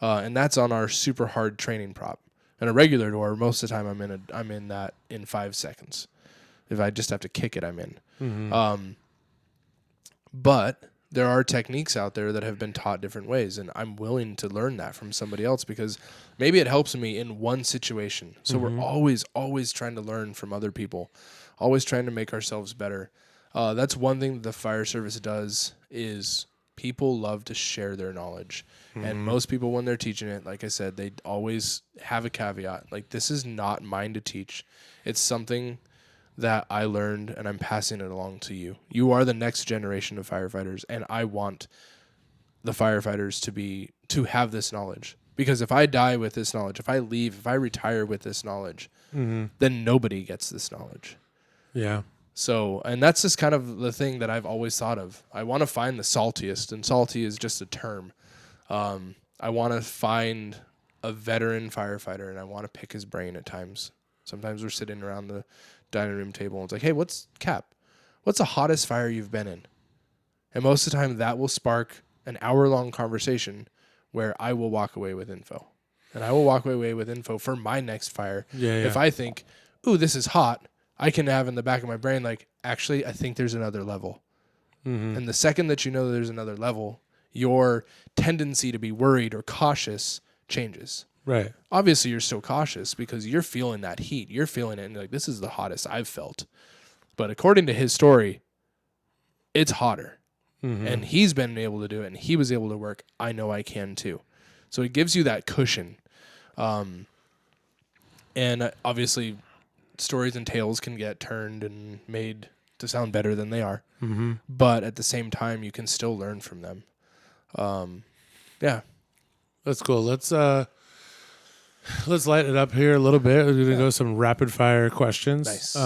And that's on our super hard training prop. And a regular door, most of the time I'm in that in 5 seconds. If I just have to kick it, I'm in. But there are techniques out there that have been taught different ways, and I'm willing to learn that from somebody else because maybe it helps me in one situation. So we're always trying to learn from other people, always trying to make ourselves better. That's one thing that the fire service does is people love to share their knowledge. And most people, when they're teaching it, like I said, they always have a caveat. Like, this is not mine to teach. It's something that I learned, and I'm passing it along to you. You are the next generation of firefighters, and I want the firefighters to have this knowledge. Because if I die with this knowledge, if I leave, if I retire with this knowledge, then nobody gets this knowledge. Yeah. So, and that's just kind of the thing that I've always thought of. I want to find the saltiest, and salty is just a term. I want to find a veteran firefighter, and I want to pick his brain at times. Sometimes we're sitting around the dining room table, and it's like, hey, what's the hottest fire you've been in? And most of the time, that will spark an hour-long conversation where I will walk away with info. And I will walk away with info for my next fire. If I think, ooh, this is hot, I can have in the back of my brain, like, actually, I think there's another level. And the second that you know there's another level, your tendency to be worried or cautious changes. Right. Obviously, you're still cautious because you're feeling that heat. You're feeling it, and you're like, this is the hottest I've felt. But according to his story, it's hotter. Mm-hmm. And he's been able to do it, and he was able to work. I know I can too. So it gives you that cushion. And obviously, stories and tales can get turned and made to sound better than they are. Mm-hmm. But at the same time, you can still learn from them. Yeah. That's cool. Let's light it up here a little bit. We're gonna go some rapid fire questions. Nice.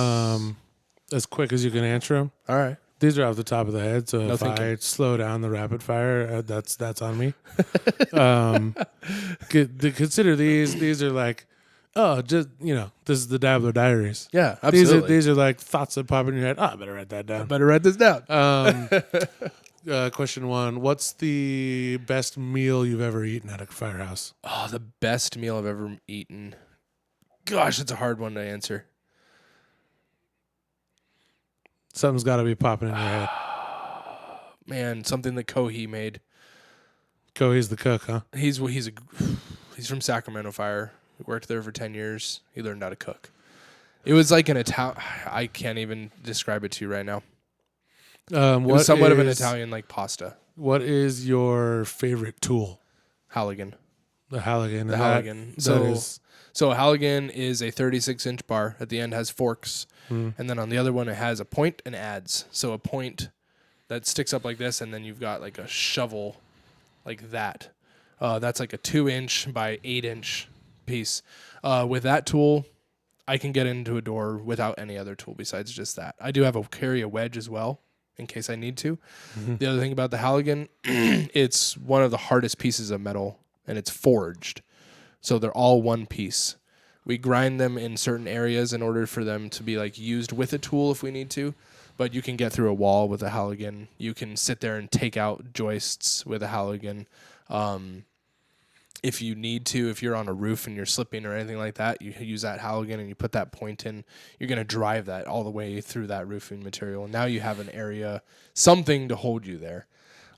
As quick as you can answer them. All right. These are off the top of the head, so No if I thinking. slow down the rapid fire, that's on me. Consider these are like, just this is the Dabbler Diaries. Yeah, absolutely. These are like thoughts that pop in your head. I better write that down. Better write this down. Question 1: what's the best meal you've ever eaten at a firehouse? Oh, the best meal I've ever eaten. Gosh, it's a hard one to answer. Something's got to be popping in your head. Man, something that Kohi made. Kohi's the cook, huh? He's from Sacramento Fire. He worked there for 10 years. He learned how to cook. It was like an Italian. I can't even describe it to you right now. It was somewhat of an Italian like pasta. What is your favorite tool? Halligan. The Halligan. The Halligan. So a Halligan is a 36-inch bar. At the end has forks. And then on the other one, it has a point and adze. So a point that sticks up like this, and then you've got like a shovel like that. That's like a 2-inch by 8-inch piece. With that tool, I can get into a door without any other tool besides just that. I do have carry a wedge as well in case I need to. Mm-hmm. The other thing about the Halligan, it's one of the hardest pieces of metal, and it's forged. So they're all one piece. We grind them in certain areas in order for them to be like used with a tool if we need to. But you can get through a wall with a Halligan. You can sit there and take out joists with a Halligan. If you need to, if you're on a roof and you're slipping or anything like that, you use that Halligan and you put that point in. You're going to drive that all the way through that roofing material. And now you have an area, something to hold you there.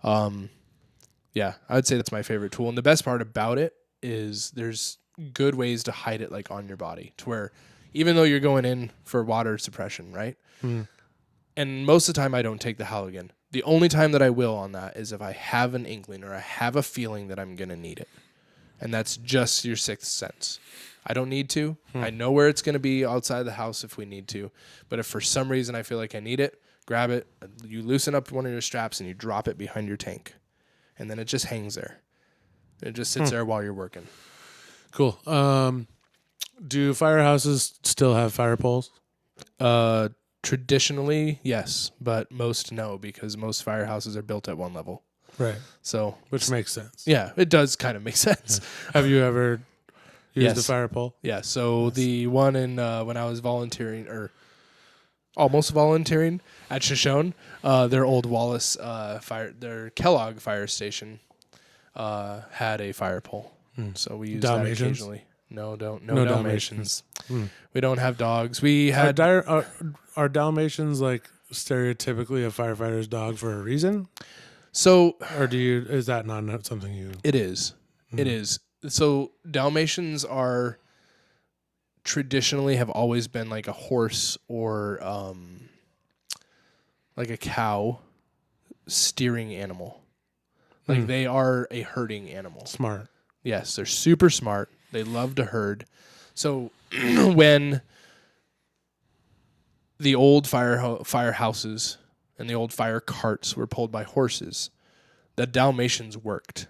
Yeah, I would say that's my favorite tool. And the best part about it is there's good ways to hide it like on your body to where even though you're going in for water suppression, right? Mm. And most of the time I don't take the Halligan. The only time that I will on that is if I have an inkling or I have a feeling that I'm going to need it. And that's just your sixth sense. I don't need to. I know where it's going to be outside the house if we need to. But if for some reason I feel like I need it, grab it. You loosen up one of your straps and you drop it behind your tank. And then it just hangs there. It just sits there while you're working. Cool. Do firehouses still have fire poles? Traditionally, yes, but most no, because most firehouses are built at one level. Right. So, which makes sense. Yeah, it does kind of make sense. Yeah. Have you ever used a fire pole? Yeah. So the one in when I was volunteering or almost volunteering at Shoshone, their old Wallace their Kellogg fire station had a fire pole. So we used that occasionally. No Dalmatians. We don't have dogs. We had are Dalmatians like stereotypically a firefighter's dog for a reason? So, or is that not something you? It is. It is. So Dalmatians are traditionally have always been like a horse or like a cow steering animal. Like they are a herding animal. Smart. Yes, they're super smart. They love to herd. So when the old firehouses and the old fire carts were pulled by horses, the Dalmatians worked.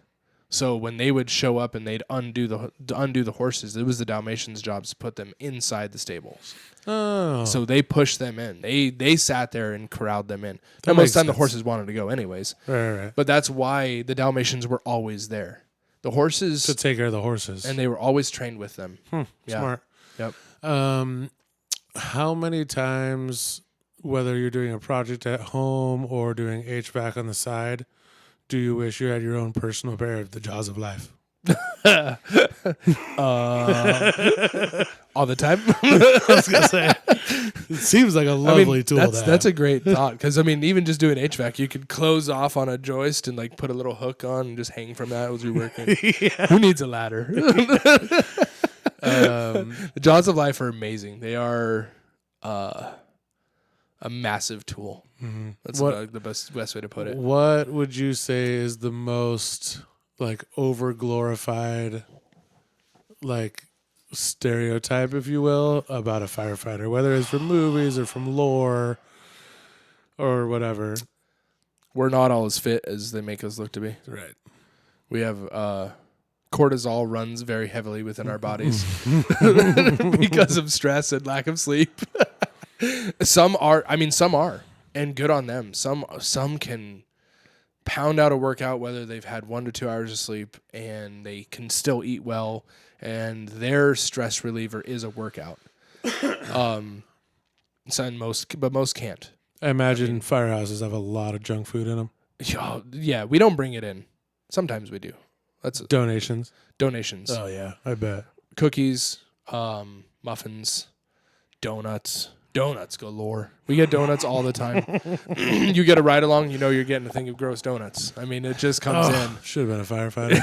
So when they would show up and they'd undo the horses, it was the Dalmatians' jobs to put them inside the stables. Oh. So they pushed them in. They sat there and corralled them in. And most of the time the horses wanted to go anyways. Right. But that's why the Dalmatians were always there. The horses to take care of the horses, and they were always trained with them. Yeah. Smart. Yep. How many times, whether you're doing a project at home or doing HVAC on the side, do you wish you had your own personal pair of the Jaws of Life? All the time. I was gonna say It seems like a lovely tool. That's a great thought because even just doing HVAC, you could close off on a joist and like put a little hook on and just hang from that as you're working. Yeah. Who needs a ladder? The jaws of life are amazing. They are a massive tool. Mm-hmm. That's the best way to put it. What would you say is the most like over glorified, like stereotype, if you will, about a firefighter, whether it's from movies or from lore or whatever? We're not all as fit as they make us look to be. Right. We have cortisol runs very heavily within our bodies because of stress and lack of sleep. Some are, and good on them. Some can pound out a workout whether they've had 1 to 2 hours of sleep, and they can still eat well, and their stress reliever is a workout. But most can't. I imagine firehouses have a lot of junk food in them. Yeah, we don't bring it in. Sometimes we do. That's Donations. donations. Oh yeah, I bet. Cookies, muffins, donuts. Donuts galore. We get donuts all the time. You get a ride along, you're getting a thing of gross donuts. It just comes in. Should have been a firefighter.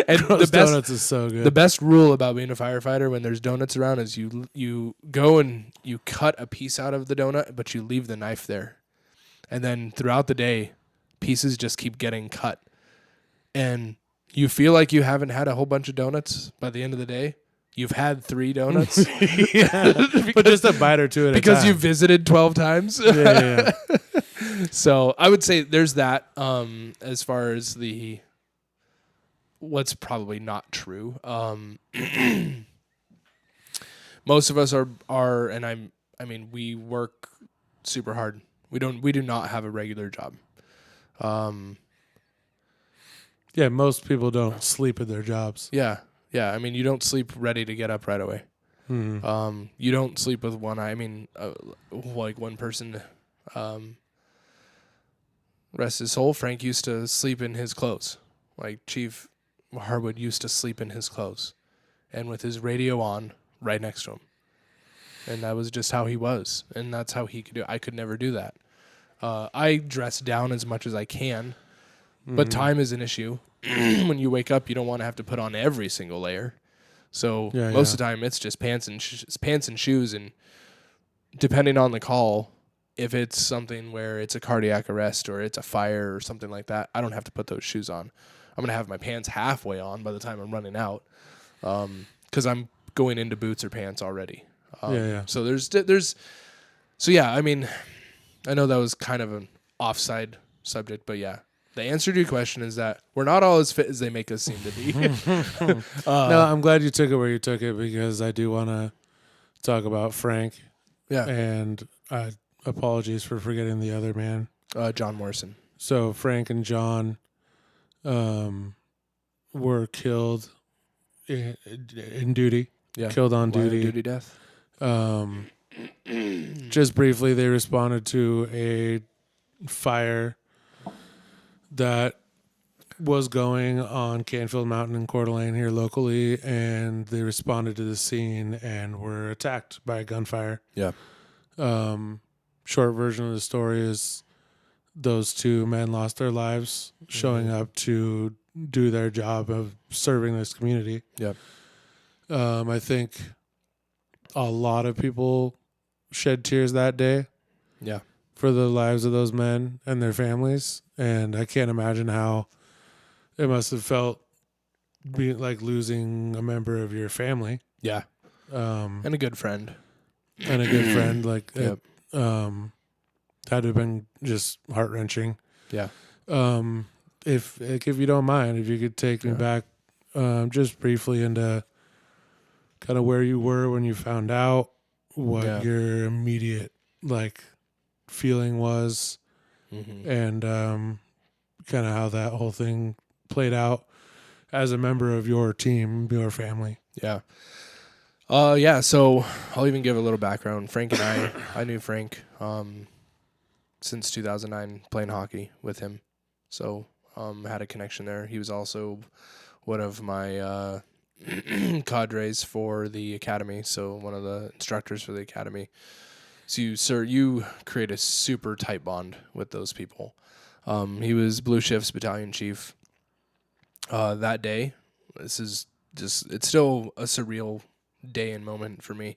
And Gross donuts is so good. The best rule about being a firefighter when there's donuts around is you go and you cut a piece out of the donut, but you leave the knife there. And then throughout the day, pieces just keep getting cut. And you feel like you haven't had a whole bunch of donuts by the end of the day. You've had 3 donuts. But just a bite or two at a time. Because you visited 12 times. Yeah. So I would say there's that as far as what's probably not true. Most of us are and we work super hard. We do not have a regular job. Yeah, most people don't sleep at their jobs. Yeah. Yeah, you don't sleep ready to get up right away. Mm-hmm. You don't sleep with one eye. Like one person, rest his soul, Frank used to sleep in his clothes. Like Chief Harwood used to sleep in his clothes and with his radio on right next to him. And that was just how he was. And that's how he could do it. I could never do that. I dress down as much as I can, but time is an issue. When you wake up, you don't want to have to put on every single layer. So most of the time, it's just pants and shoes. And depending on the call, if it's something where it's a cardiac arrest or it's a fire or something like that, I don't have to put those shoes on. I'm going to have my pants halfway on by the time I'm running out because I'm going into boots or pants already. So I know that was kind of an offside subject, but yeah. The answer to your question is that we're not all as fit as they make us seem to be. No, I'm glad you took it where you took it because I do want to talk about Frank. Yeah. And apologies for forgetting the other man. John Morrison. So Frank and John were killed in duty. Yeah. Killed on duty. Duty death. Just briefly, they responded to a fire that was going on Canfield Mountain in Coeur d'Alene here locally, and they responded to the scene and were attacked by gunfire. Yeah. Short version of the story is those 2 men lost their lives showing up to do their job of serving this community. Yeah. I think a lot of people shed tears that day. Yeah. For the lives of those men and their families. And I can't imagine how it must have felt being like losing a member of your family. Yeah. And a good friend. Like, yep. it had to have been just heart-wrenching. Yeah. If you don't mind, if you could take me back just briefly into kind of where you were when you found out, what your immediate, feeling was, and kind of how that whole thing played out as a member of your team, your family. Yeah. So I'll even give a little background. Frank and I knew Frank since 2009 playing hockey with him. So had a connection there. He was also one of my cadres for the academy. So one of the instructors for the academy. So you create a super tight bond with those people. He was Blue Shift's battalion chief. That day, this is it's still a surreal day and moment for me.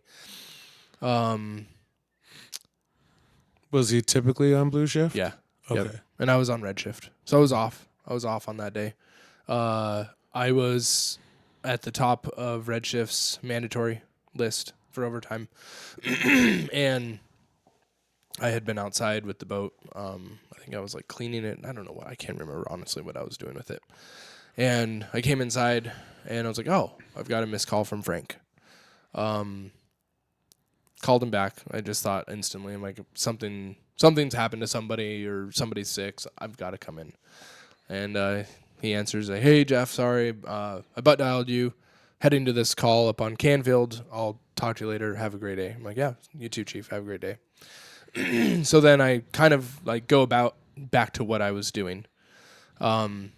Was he typically on blue shift? Yeah. Okay. Yep. And I was on red shift. So I was off. I was off on that day. I was at the top of red shift's mandatory list for overtime. And I had been outside with the boat. I think I was like cleaning it. I don't know what. I can't remember honestly what I was doing with it. And I came inside and I was like, oh, I've got a missed call from Frank. Called him back. I just thought instantly, I'm like, something's happened to somebody or somebody's sick. So I've got to come in. And he answers, like, hey, Jeff, sorry. I butt dialed you. Heading to this call up on Canfield. I'll talk to you later. Have a great day. I'm like, yeah, you too, Chief. Have a great day. So then I kind of like go back to what I was doing. Then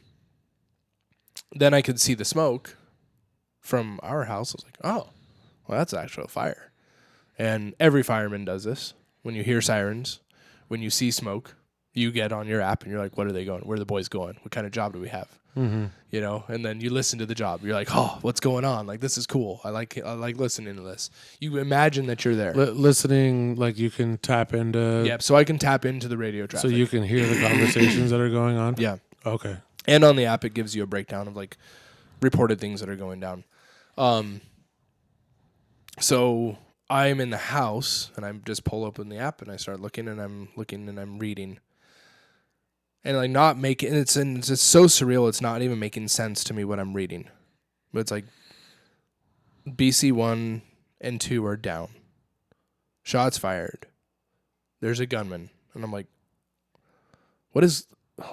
I could see the smoke from our house. I was like, oh, well, that's actually a fire. And every fireman does this. When you hear sirens, when you see smoke, you get on your app and you're like, what are they going? Where are the boys going? What kind of job do we have? Mm-hmm. You know, and then you listen to the job. You're like, oh, what's going on? Like, this is cool. I like listening to this. You imagine that you're there. Listening, like you can tap into. Yep. So I can tap into the radio traffic. So you can hear the conversations that are going on. Yeah. Okay. And on the app, it gives you a breakdown of like reported things that are going down. So I'm in the house and I just pull open the app and I start looking and I'm reading. And like not making it's just so surreal. It's not even making sense to me what I'm reading. But it's like BC 1 and 2 are down. Shots fired. There's a gunman. And I'm like, what is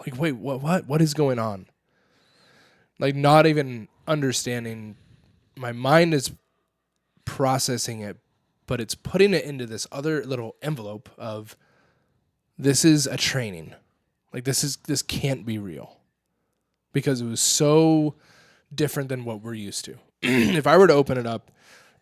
is going on? Like not even understanding. My mind is processing it, but it's putting it into this other little envelope of this is a training. Like this can't be real. Because it was so different than what we're used to. If I were to open it up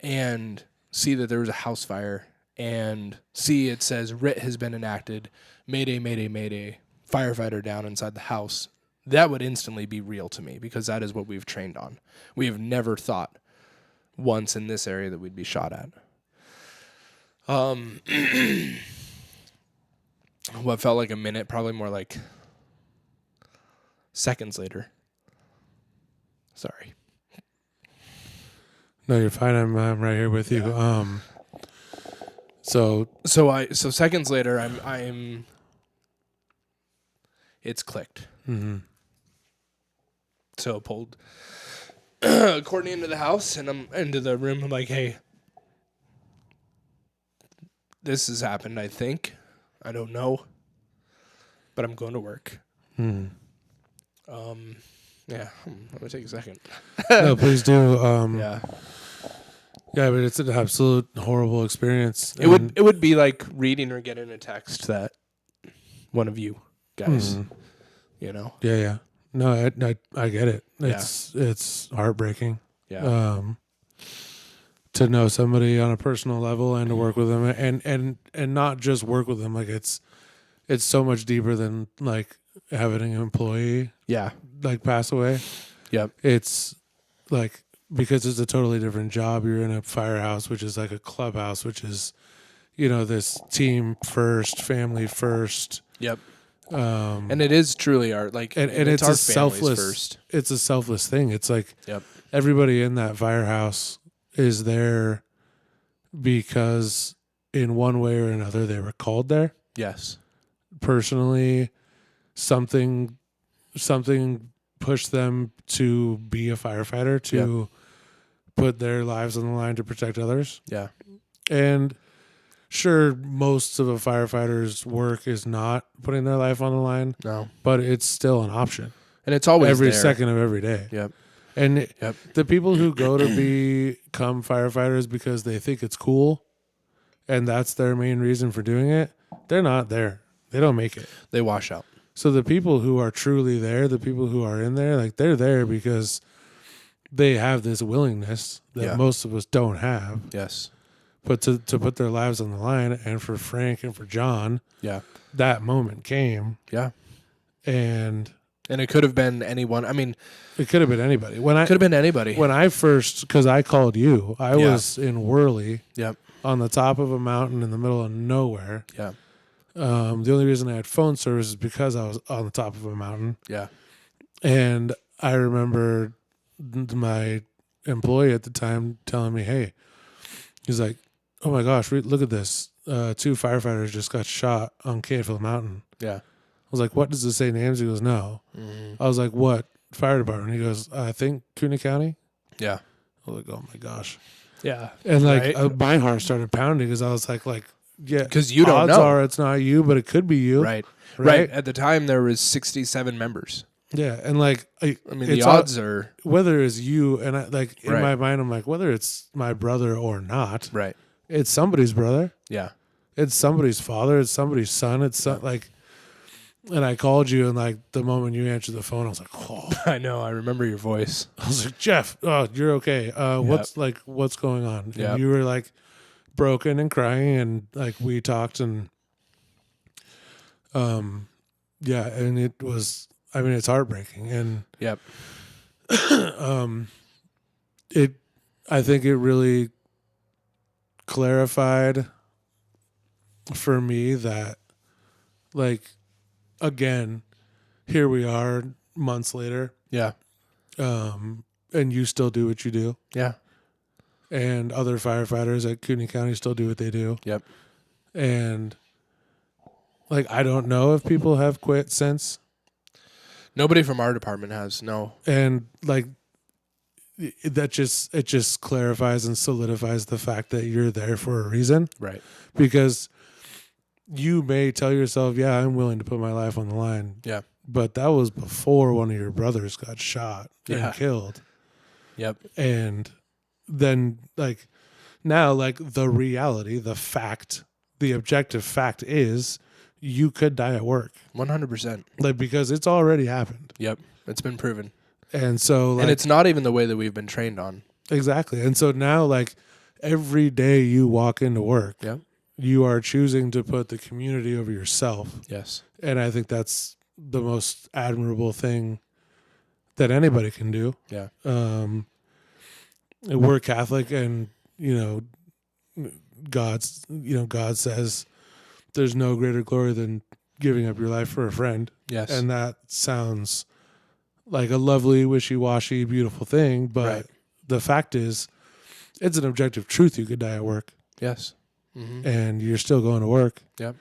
and see that there was a house fire and see it says writ has been enacted, mayday, mayday, mayday, firefighter down inside the house, that would instantly be real to me because that is what we've trained on. We have never thought once in this area that we'd be shot at. What felt like a minute, probably more like seconds later. Sorry. No, you're fine. I'm right here with you. Yeah. So seconds later, I'm. It's clicked. Mm-hmm. So pulled Courtney into the house and I'm into the room. I'm like, hey, this has happened. I think. I don't know, but I'm going to work. Hmm. Yeah, I'm gonna take a second. No, please do. Yeah. Yeah, but it's an absolute horrible experience. It would be like reading or getting a text that one of you guys, you know. Yeah. No, I get it. It's heartbreaking. Yeah. To know somebody on a personal level and to work with them and not just work with them. Like it's so much deeper than like having an employee like pass away. Yep. It's like because it's a totally different job. You're in a firehouse, which is like a clubhouse, which is, you know, this team first, family first. Yep. And it is truly our like, and it's a our selfless first. It's a selfless thing. It's like everybody in that firehouse is there because in one way or another they were called there. Yes. Personally, something pushed them to be a firefighter, to put their lives on the line to protect others. Yeah. And sure, most of a firefighter's work is not putting their life on the line. No. But it's still an option. And it's always every there. second of every day. Yep. And the people who go to become firefighters because they think it's cool and that's their main reason for doing it, they're not there. They don't make it. They wash out. So the people who are truly there, the people who are in there, like they're there because they have this willingness that most of us don't have. Yes. But to put their lives on the line, and for Frank and for John, that moment came. Yeah. And it could have been anyone. I mean, it could have been anybody. Could have been anybody. When I first, because I called you, I was in Worley. Yep. On the top of a mountain in the middle of nowhere. Yeah. The only reason I had phone service is because I was on the top of a mountain. Yeah. And I remember my employee at the time telling me, hey, he's like, oh my gosh, look at this. 2 firefighters just got shot on Canfield Mountain. Yeah. I was like, what does it say names? He goes, no. I was like, what fire department? He goes, I think Cooney County. Yeah. I was like, oh my gosh. Yeah. And like my heart started pounding because I was like, yeah, because you don't know. Odds are it's not you, but it could be you. Right. At the time, there was 67 members. Yeah, and like I mean, the odds are whether it's you and I. Like in my mind, I'm like, whether it's my brother or not. Right. It's somebody's brother. Yeah. It's somebody's father. It's somebody's son. It's like. And I called you, and like the moment you answered the phone, I was like, "Oh!" I know. I remember your voice. I was like, "Jeff, oh, you're okay. What's going on?" And you were like broken and crying, and like we talked, and and it was. I mean, it's heartbreaking, and I think it really clarified for me that, like. Again, here we are months later. Yeah. And you still do what you do. Yeah. And other firefighters at Cooney County still do what they do. Yep. And like, I don't know if people have quit since. Nobody from our department has, no. And like, it just clarifies and solidifies the fact that you're there for a reason. Right. Because you may tell yourself, yeah, I'm willing to put my life on the line. Yeah. But that was before one of your brothers got shot and killed. Yep. And then, like, now, like, the reality, the fact, the objective fact is you could die at work. 100%. Like, because it's already happened. Yep. It's been proven. And so, like, and it's not even the way that we've been trained on. Exactly. And so now, like, every day you walk into work. Yep. You are choosing to put the community over yourself. Yes. And I think that's the most admirable thing that anybody can do. Yeah. We're Catholic, and, God says there's no greater glory than giving up your life for a friend. Yes. And that sounds like a lovely, wishy-washy, beautiful thing. But the fact is, it's an objective truth. You could die at work. Yes. Mm-hmm. And you're still going to work. Yep.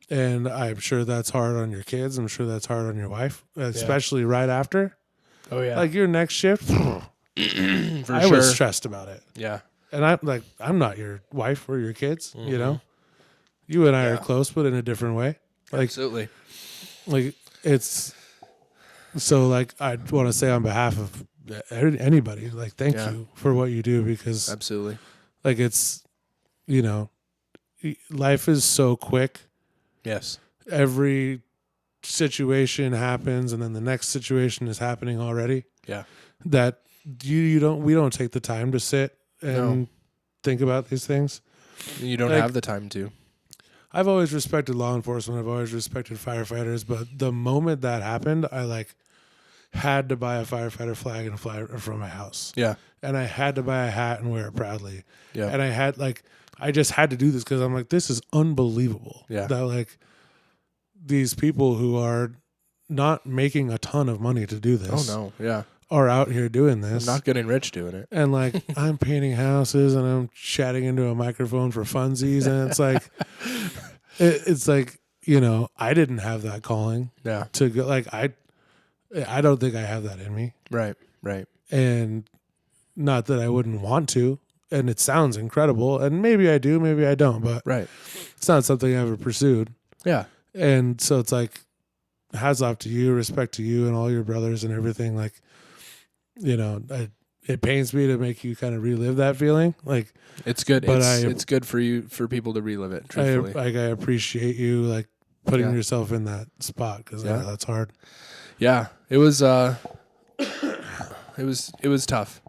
And I'm sure that's hard on your kids. I'm sure that's hard on your wife, especially right after. Oh, yeah. Like your next shift, I was stressed about it. Yeah. And I'm not your wife or your kids, You and I are close, but in a different way. Like, absolutely. Like, it's... So, like, I want to say on behalf of anybody, like, thank you for what you do, because... Absolutely. Like, it's... life is so quick. Yes. Every situation happens, and then the next situation is happening already. Yeah. That we don't take the time to sit and think about these things. You don't have the time to. I've always respected law enforcement. I've always respected firefighters, but the moment that happened, I had to buy a firefighter flag and fly it from my house. Yeah. And I had to buy a hat and wear it proudly. Yeah. And I just had to do this because I'm like, this is unbelievable. Yeah. That these people who are not making a ton of money to do this. Oh no. Yeah. Are out here doing this. I'm not getting rich doing it. And I'm painting houses and I'm chatting into a microphone for funsies. And it's like, I didn't have that calling. Yeah. To go, I don't think I have that in me. Right. Right. And not that I wouldn't want to. And it sounds incredible. And maybe I do, maybe I don't. But it's not something I ever pursued. Yeah. And so it's like, hats off to you, respect to you and all your brothers and everything. It pains me to make you kind of relive that feeling. It's good. But it's good for people to relive it. Truthfully, I appreciate you putting yourself in that spot, because that's hard. Yeah, it was. it was tough.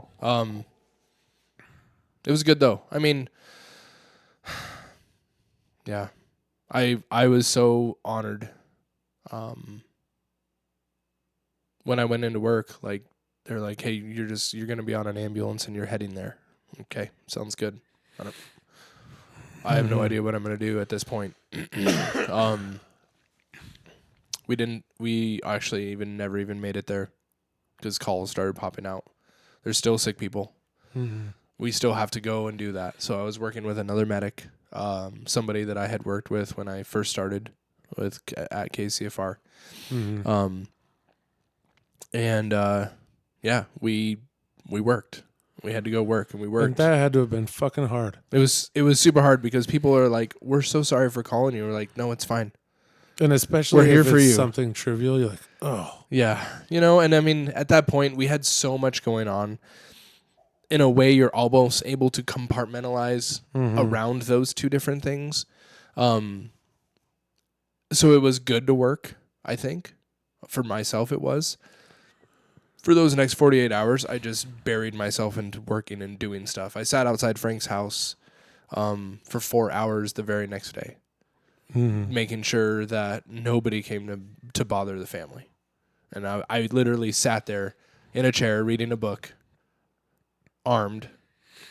It was good though. I mean, yeah, I was so honored. When I went into work, like they're like, "Hey, you're gonna be on an ambulance and you're heading there." Okay, sounds good. I have no idea what I'm gonna do at this point. We actually never even made it there because calls started popping out. There's still sick people. Mm-hmm. We still have to go and do that. So I was working with another medic, somebody that I had worked with when I first started at KCFR. Mm-hmm. Yeah, we worked. We had to go work, and we worked. And that had to have been fucking hard. It was super hard because people are like, "We're so sorry for calling you." We're like, "No, it's fine." And especially We're here if for it's you. something trivial, you're like, oh. Yeah. And I mean, at that point, we had so much going on. In a way, you're almost able to compartmentalize around those two different things. So it was good to work, I think. For myself, it was. For those next 48 hours, I just buried myself into working and doing stuff. I sat outside Frank's house for 4 hours the very next day, making sure that nobody came to bother the family. And I literally sat there in a chair reading a book, armed,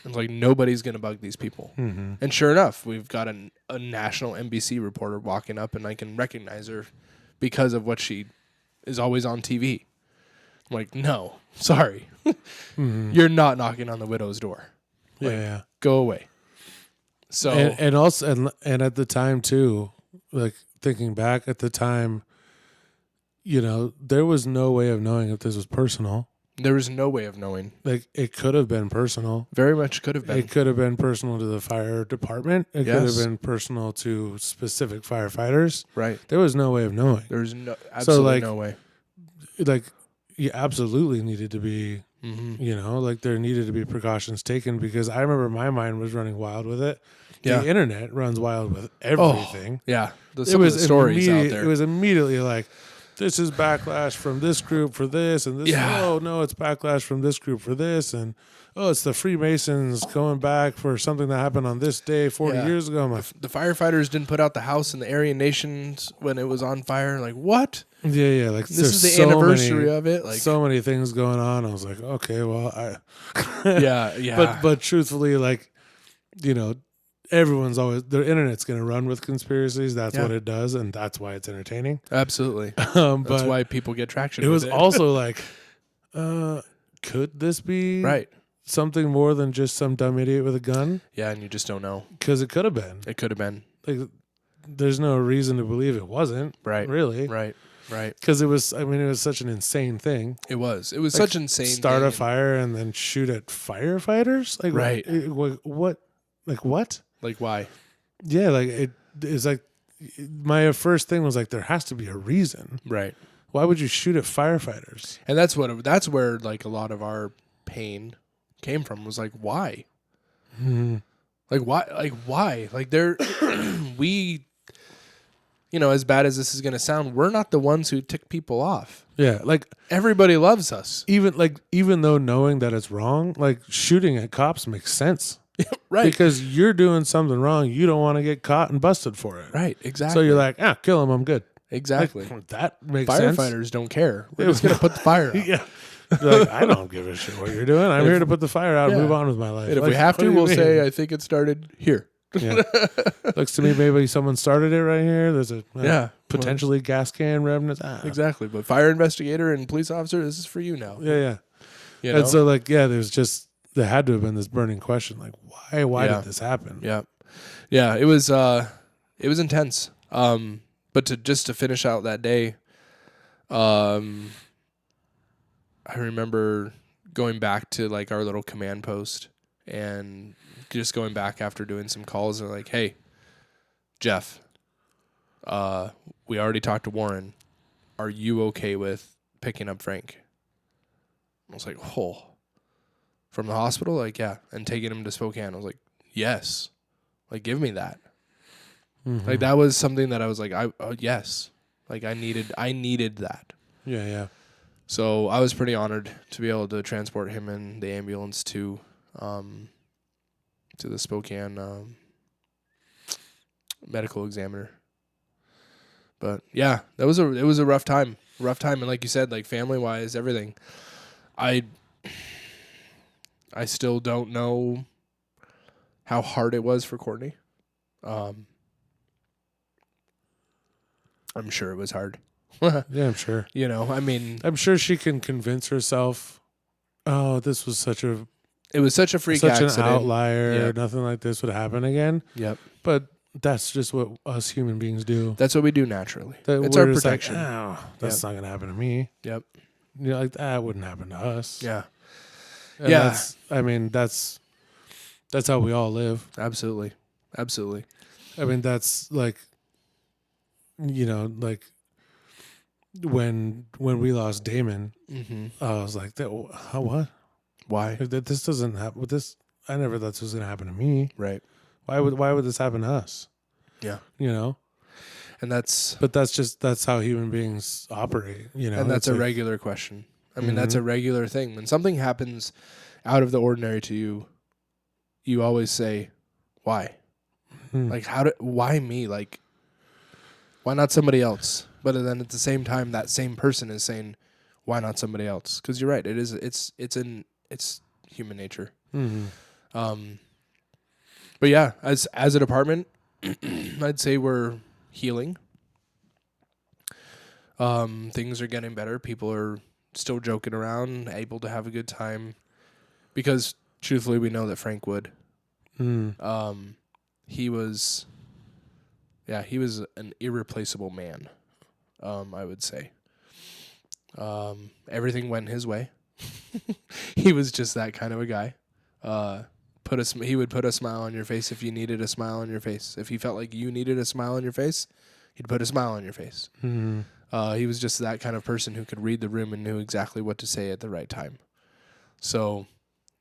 and like, nobody's going to bug these people. Mm-hmm. And sure enough, we've got a national NBC reporter walking up, and I can recognize her because of what she is always on TV. I'm like, no, sorry. You're not knocking on the widow's door. Like, Yeah. go away. So And also and at the time too, like thinking back at the time, there was no way of knowing if this was personal. there was no way of knowing. Like it could have been personal. Very much could have been. It could have been personal to the fire department. It could have been personal to specific firefighters. Right. There was no way of knowing. There was absolutely no way. Like you absolutely needed to be, like there needed to be precautions taken because I remember my mind was running wild with it. Yeah. The internet runs wild with everything. Yeah. Some of the stories out there. It was immediately like, this is backlash from this group for this, and this. Yeah. Oh no, it's backlash from this group for this, and oh, it's the Freemasons going back for something that happened on this day 40 years ago. I'm like, the firefighters didn't put out the house in the Aryan Nations when it was on fire. Like, what? yeah. Like This is the anniversary of it. Like, so many things going on. I was like, okay, well, yeah. But truthfully, like, everyone's always the internet's going to run with conspiracies. That's what it does, and that's why it's entertaining. Absolutely. But that's why people get traction. It was also like, could this be right? Something more than just some dumb idiot with a gun? Yeah, and you just don't know. Because it could have been. It could have been. Like, there's no reason to believe it wasn't. Right. Really. Right. Because it was such an insane thing. It was such an insane start thing. a fire and then shoot at firefighters? Like, right. What? Like, what? Like, why? Yeah, like, it's like, my first thing was like, there has to be a reason. Right. Why would you shoot at firefighters? And that's where like a lot of our pain came from, was like, why? Like, why? Like, we, as bad as this is going to sound, we're not the ones who tick people off. Yeah, like, everybody loves us. Even though knowing that it's wrong, like, shooting at cops makes sense. Right. Because you're doing something wrong. You don't want to get caught and busted for it. Right, exactly. So you're like, kill him, I'm good. Exactly. Like, that makes sense. Firefighters don't care. We're just going to put the fire out. Yeah. Like, I don't give a shit what you're doing. I'm here to put the fire out and move on with my life. And if we have to, we'll say, I think it started here. Yeah. Looks to me maybe someone started it right here. There's a potentially gas can remnants. Exactly. But fire investigator and police officer, this is for you now. Yeah. And so there had to have been this burning question, like, why did this happen? Yeah. It was intense. But to finish out that day, I remember going back to like our little command post and just going back after doing some calls and like, hey, Jeff, we already talked to Warren. Are you okay with picking up Frank? I was like, oh, from the hospital? Like, yeah. And taking him to Spokane. I was like, yes. Like, give me that. Like, that was something that I was like, yes. Like, I needed that. Yeah. So I was pretty honored to be able to transport him in the ambulance to the Spokane medical examiner. But yeah, it was a rough time. And like you said, like family wise, everything. I still don't know how hard it was for Courtney. I'm sure it was hard. Yeah, I'm sure. You know, I mean, I'm sure she can convince herself, oh, this was it was such a freak such accident. an outlier. Yep. Nothing like this would happen again. Yep. But that's just what us human beings do. That's what we do naturally. That It's we're our just protection. Like, oh, that's not going to happen to me. Yep. You know, like that wouldn't happen to us. Yeah. And Yeah. That's how we all live. Absolutely. I mean, that's like, you know, like when we lost Damon, I was like, what? Why? Like, this doesn't happen with this. I never thought this was going to happen to me. Right. Why would this happen to us? Yeah. You know? And that's how human beings operate, you know? And that's It's a like, regular question. I mean, that's a regular thing. When something happens out of the ordinary to you, you always say, why? Like, why me? Like, why not somebody else? But then at the same time, that same person is saying, why not somebody else? Because you're right. It's human nature. But yeah, as a department, I'd say we're healing. Things are getting better. People are still joking around, able to have a good time, because truthfully, we know that Frank would. He was an irreplaceable man. I would say. Everything went his way. He was just that kind of a guy. He would put a smile on your face if you needed a smile on your face. If he felt like you needed a smile on your face, he'd put a smile on your face. He was just that kind of person who could read the room and knew exactly what to say at the right time. So,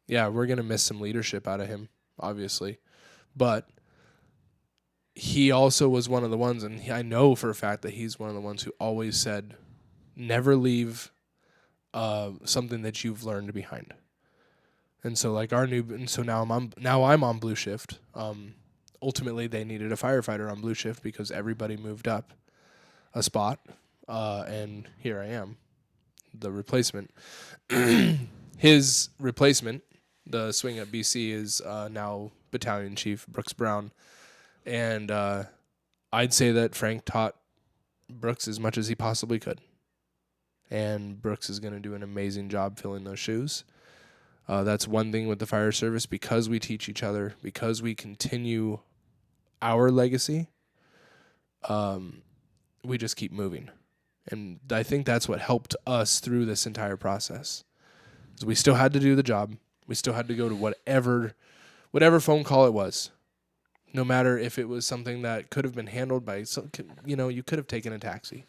yeah, we're going to miss some leadership out of him, obviously. But he also was one of the ones, and I know for a fact that he's one of the ones who always said, never leave something that you've learned behind. And so now I'm on blue shift. Ultimately, they needed a firefighter on blue shift because everybody moved up a spot, and here I am, the replacement. His replacement, the swing at BC, is now Battalion Chief Brooks Brown, and I'd say that Frank taught Brooks as much as he possibly could, and Brooks is going to do an amazing job filling those shoes. That's one thing with the fire service, because we teach each other, because we continue our legacy, we just keep moving. And I think that's what helped us through this entire process. Is we still had to do the job. We still had to go to whatever phone call it was. No matter if it was something that could have been handled by you could have taken a taxi.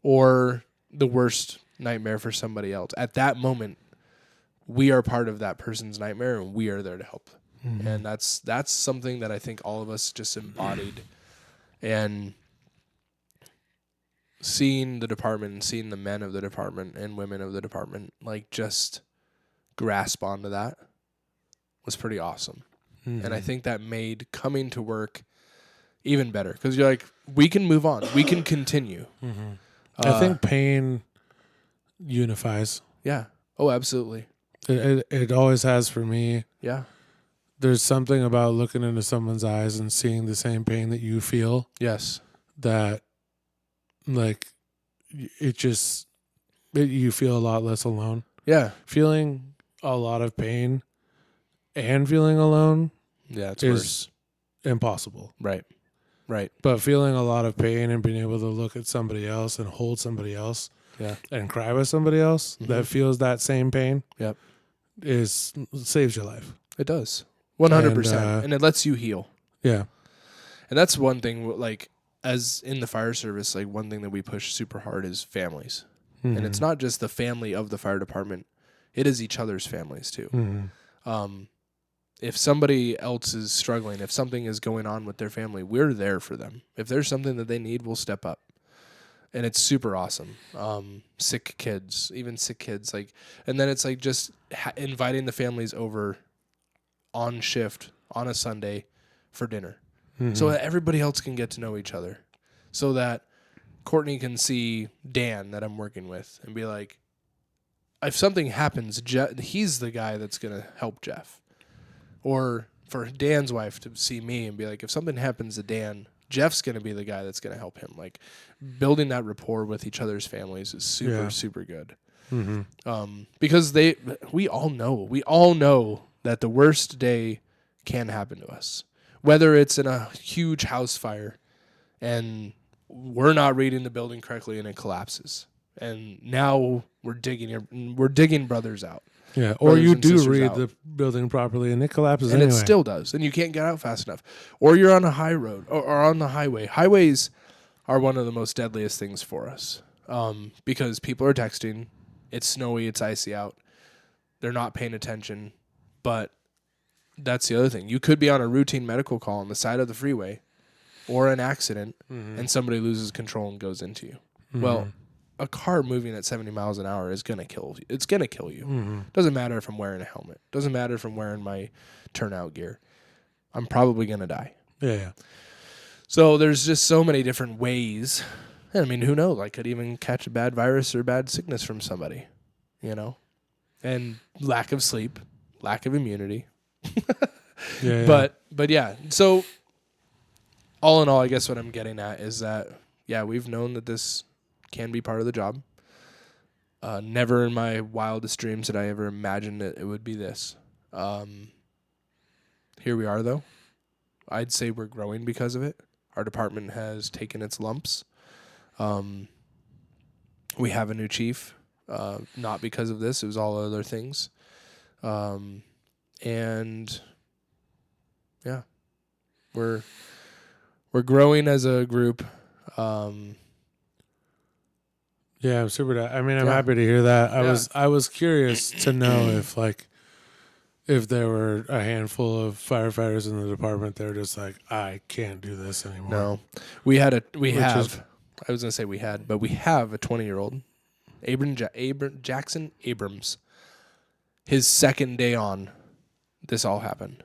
Or the worst nightmare for somebody else. At that moment, we are part of that person's nightmare, and we are there to help. And that's something that I think all of us just embodied. And seeing the department and seeing the men of the department and women of the department like just grasp onto that was pretty awesome. And I think that made coming to work even better, because you're like, we can move on. We can continue. I think pain unifies. Yeah. Oh, absolutely. It always has for me. Yeah. There's something about looking into someone's eyes and seeing the same pain that you feel. Yes. That, like, you feel a lot less alone. Yeah. Feeling a lot of pain and feeling alone, it's is worse. impossible. Right. But feeling a lot of pain and being able to look at somebody else and hold somebody else, and cry with somebody else that feels that same pain, saves your life. It does. 100%. And it lets you heal. Yeah. And that's one thing, like, as in the fire service, like, one thing that we push super hard is families. And it's not just the family of the fire department. It is each other's families, too. If somebody else is struggling, if something is going on with their family, we're there for them. If there's something that they need, we'll step up. and it's super awesome. Sick kids, like, and then it's like just inviting the families over on shift on a Sunday for dinner, so that everybody else can get to know each other, so that Courtney can see Dan that I'm working with and be like, if something happens, he's the guy that's gonna help Jeff, or for Dan's wife to see me and be like, if something happens to Dan, Jeff's going to be the guy that's going to help him. Like, building that rapport with each other's families is super good. Because we all know that the worst day can happen to us, whether it's in a huge house fire and we're not reading the building correctly and it collapses. And now we're digging brothers out. Yeah, or you do sisters read out. the building properly and it collapses And anyway. it still does. And you can't get out fast enough. Or you're on a high road or on the highway. Highways are one of the most deadliest things for us, because people are texting. It's snowy. It's icy out. They're not paying attention. But that's the other thing. You could be on a routine medical call on the side of the freeway or an accident, and somebody loses control and goes into you. Well, a car moving at 70 miles an hour is going to kill you. It's going to kill you. Doesn't matter if I'm wearing a helmet. Doesn't matter if I'm wearing my turnout gear. I'm probably going to die. Yeah. So there's just so many different ways. I mean, who knows? I could even catch a bad virus or bad sickness from somebody, you know? And lack of sleep, lack of immunity. Yeah. But yeah, so all in all, I guess what I'm getting at is that, yeah, we've known that this can be part of the job. Never in my wildest dreams did I ever imagine that it would be this. Here we are, though. I'd say we're growing because of it. Our department has taken its lumps. We have a new chief, not because of this. It was all other things. And yeah, we're growing as a group. Yeah, I'm super. I'm happy to hear that. I was curious to know if there were a handful of firefighters in the department that were just like, I can't do this anymore. No, we have a 20-year-old, Jackson Abrams. His second day on, this all happened.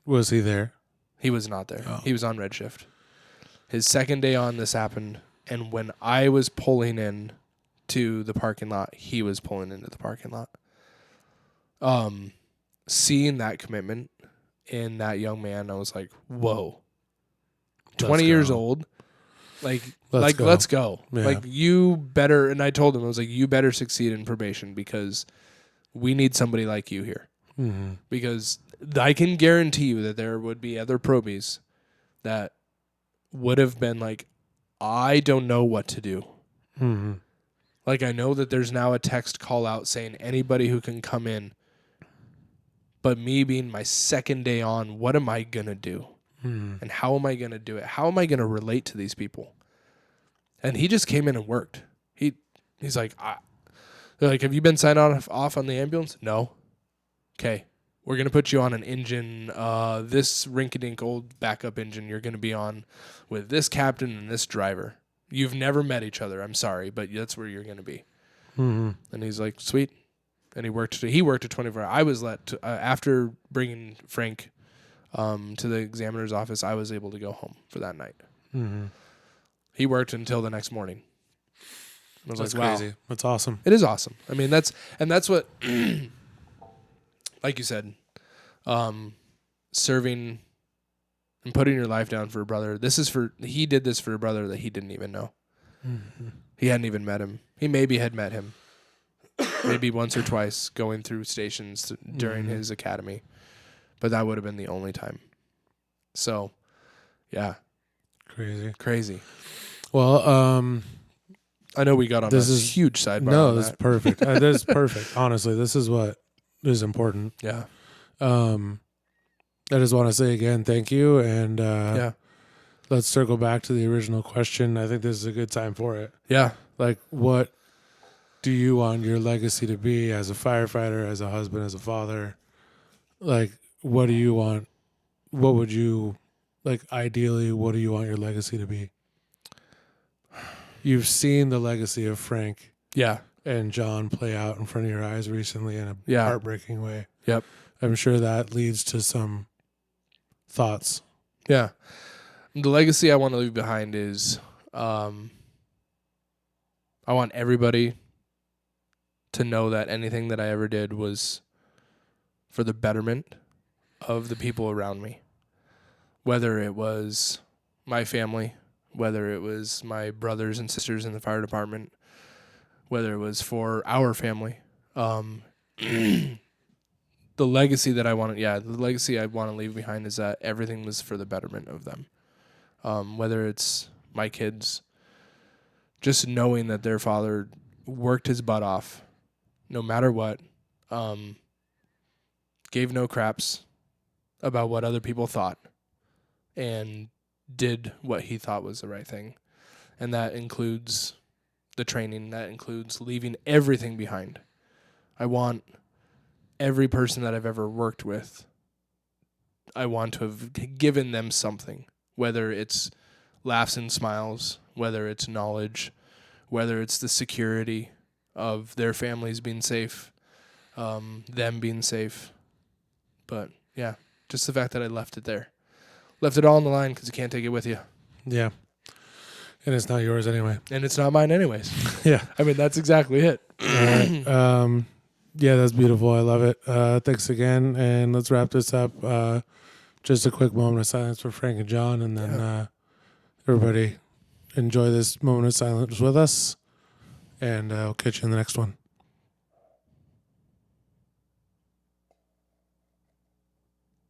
Was he there? He was not there. Oh. He was on red shift. His second day on, this happened, and when I was pulling in to the parking lot, he was pulling into the parking lot. Seeing that commitment in that young man, I was like, whoa. 20 years old. Let's go. Yeah. Like, you better, and I told him, I was like, you better succeed in probation because we need somebody like you here. Mm-hmm. Because I can guarantee you that there would be other probies that would have been like, I don't know what to do. Mm-hmm. Like, I know that there's now a text call out saying anybody who can come in, but me being my second day on, what am I going to do? Mm-hmm. And how am I going to do it? How am I going to relate to these people? And he just came in and worked. He's like, they're like, have you been signed off on the ambulance? No. Okay. We're going to put you on an engine, this rinky-dink old backup engine you're going to be on with this captain and this driver. You've never met each other. I'm sorry, but that's where you're going to be. Mm-hmm. And he's like, sweet. And he worked a 24 hours. I was after bringing Frank to the examiner's office, I was able to go home for that night. Mm-hmm. He worked until the next morning. I was That's like, wow. crazy. That's awesome. It is awesome. I mean, that's what, like you said, serving and putting your life down for a brother. He did this for a brother that he didn't even know. Mm-hmm. He hadn't even met him. He maybe had met him maybe once or twice going through stations during his academy, but that would have been the only time. So, yeah. Crazy. Well, I know we got on this huge sidebar. No, this is perfect. This is perfect. Honestly, this is what is important. Yeah. I just want to say again, thank you. And yeah. Let's circle back to the original question. I think this is a good time for it. Yeah. Like, what do you want your legacy to be as a firefighter, as a husband, as a father? Like, what do you want? What would you, like, ideally, what do you want your legacy to be? you've seen the legacy of Frank Yeah. and John play out in front of your eyes recently in a Yeah. heartbreaking way. Yep. I'm sure that leads to some thoughts. Yeah. The legacy I want to leave behind is I want everybody to know that anything that I ever did was for the betterment of the people around me. Whether it was my family, whether it was my brothers and sisters in the fire department, whether it was for our family. The legacy that I want to leave behind is that everything was for the betterment of them. Whether it's my kids, just knowing that their father worked his butt off, no matter what, gave no craps about what other people thought, and did what he thought was the right thing. And that includes the training, that includes leaving everything behind. I want every person that I've ever worked with, I want to have given them something, whether it's laughs and smiles, whether it's knowledge, whether it's the security of their families being safe, them being safe. But yeah, just the fact that I left it there. Left it all on the line because you can't take it with you. Yeah. And it's not yours anyway. And it's not mine anyways. Yeah. I mean, that's exactly it. Yeah, that's beautiful. I love it. Thanks again. And let's wrap this up. Just a quick moment of silence for Frank and John. And then everybody enjoy this moment of silence with us. And I'll catch you in the next one.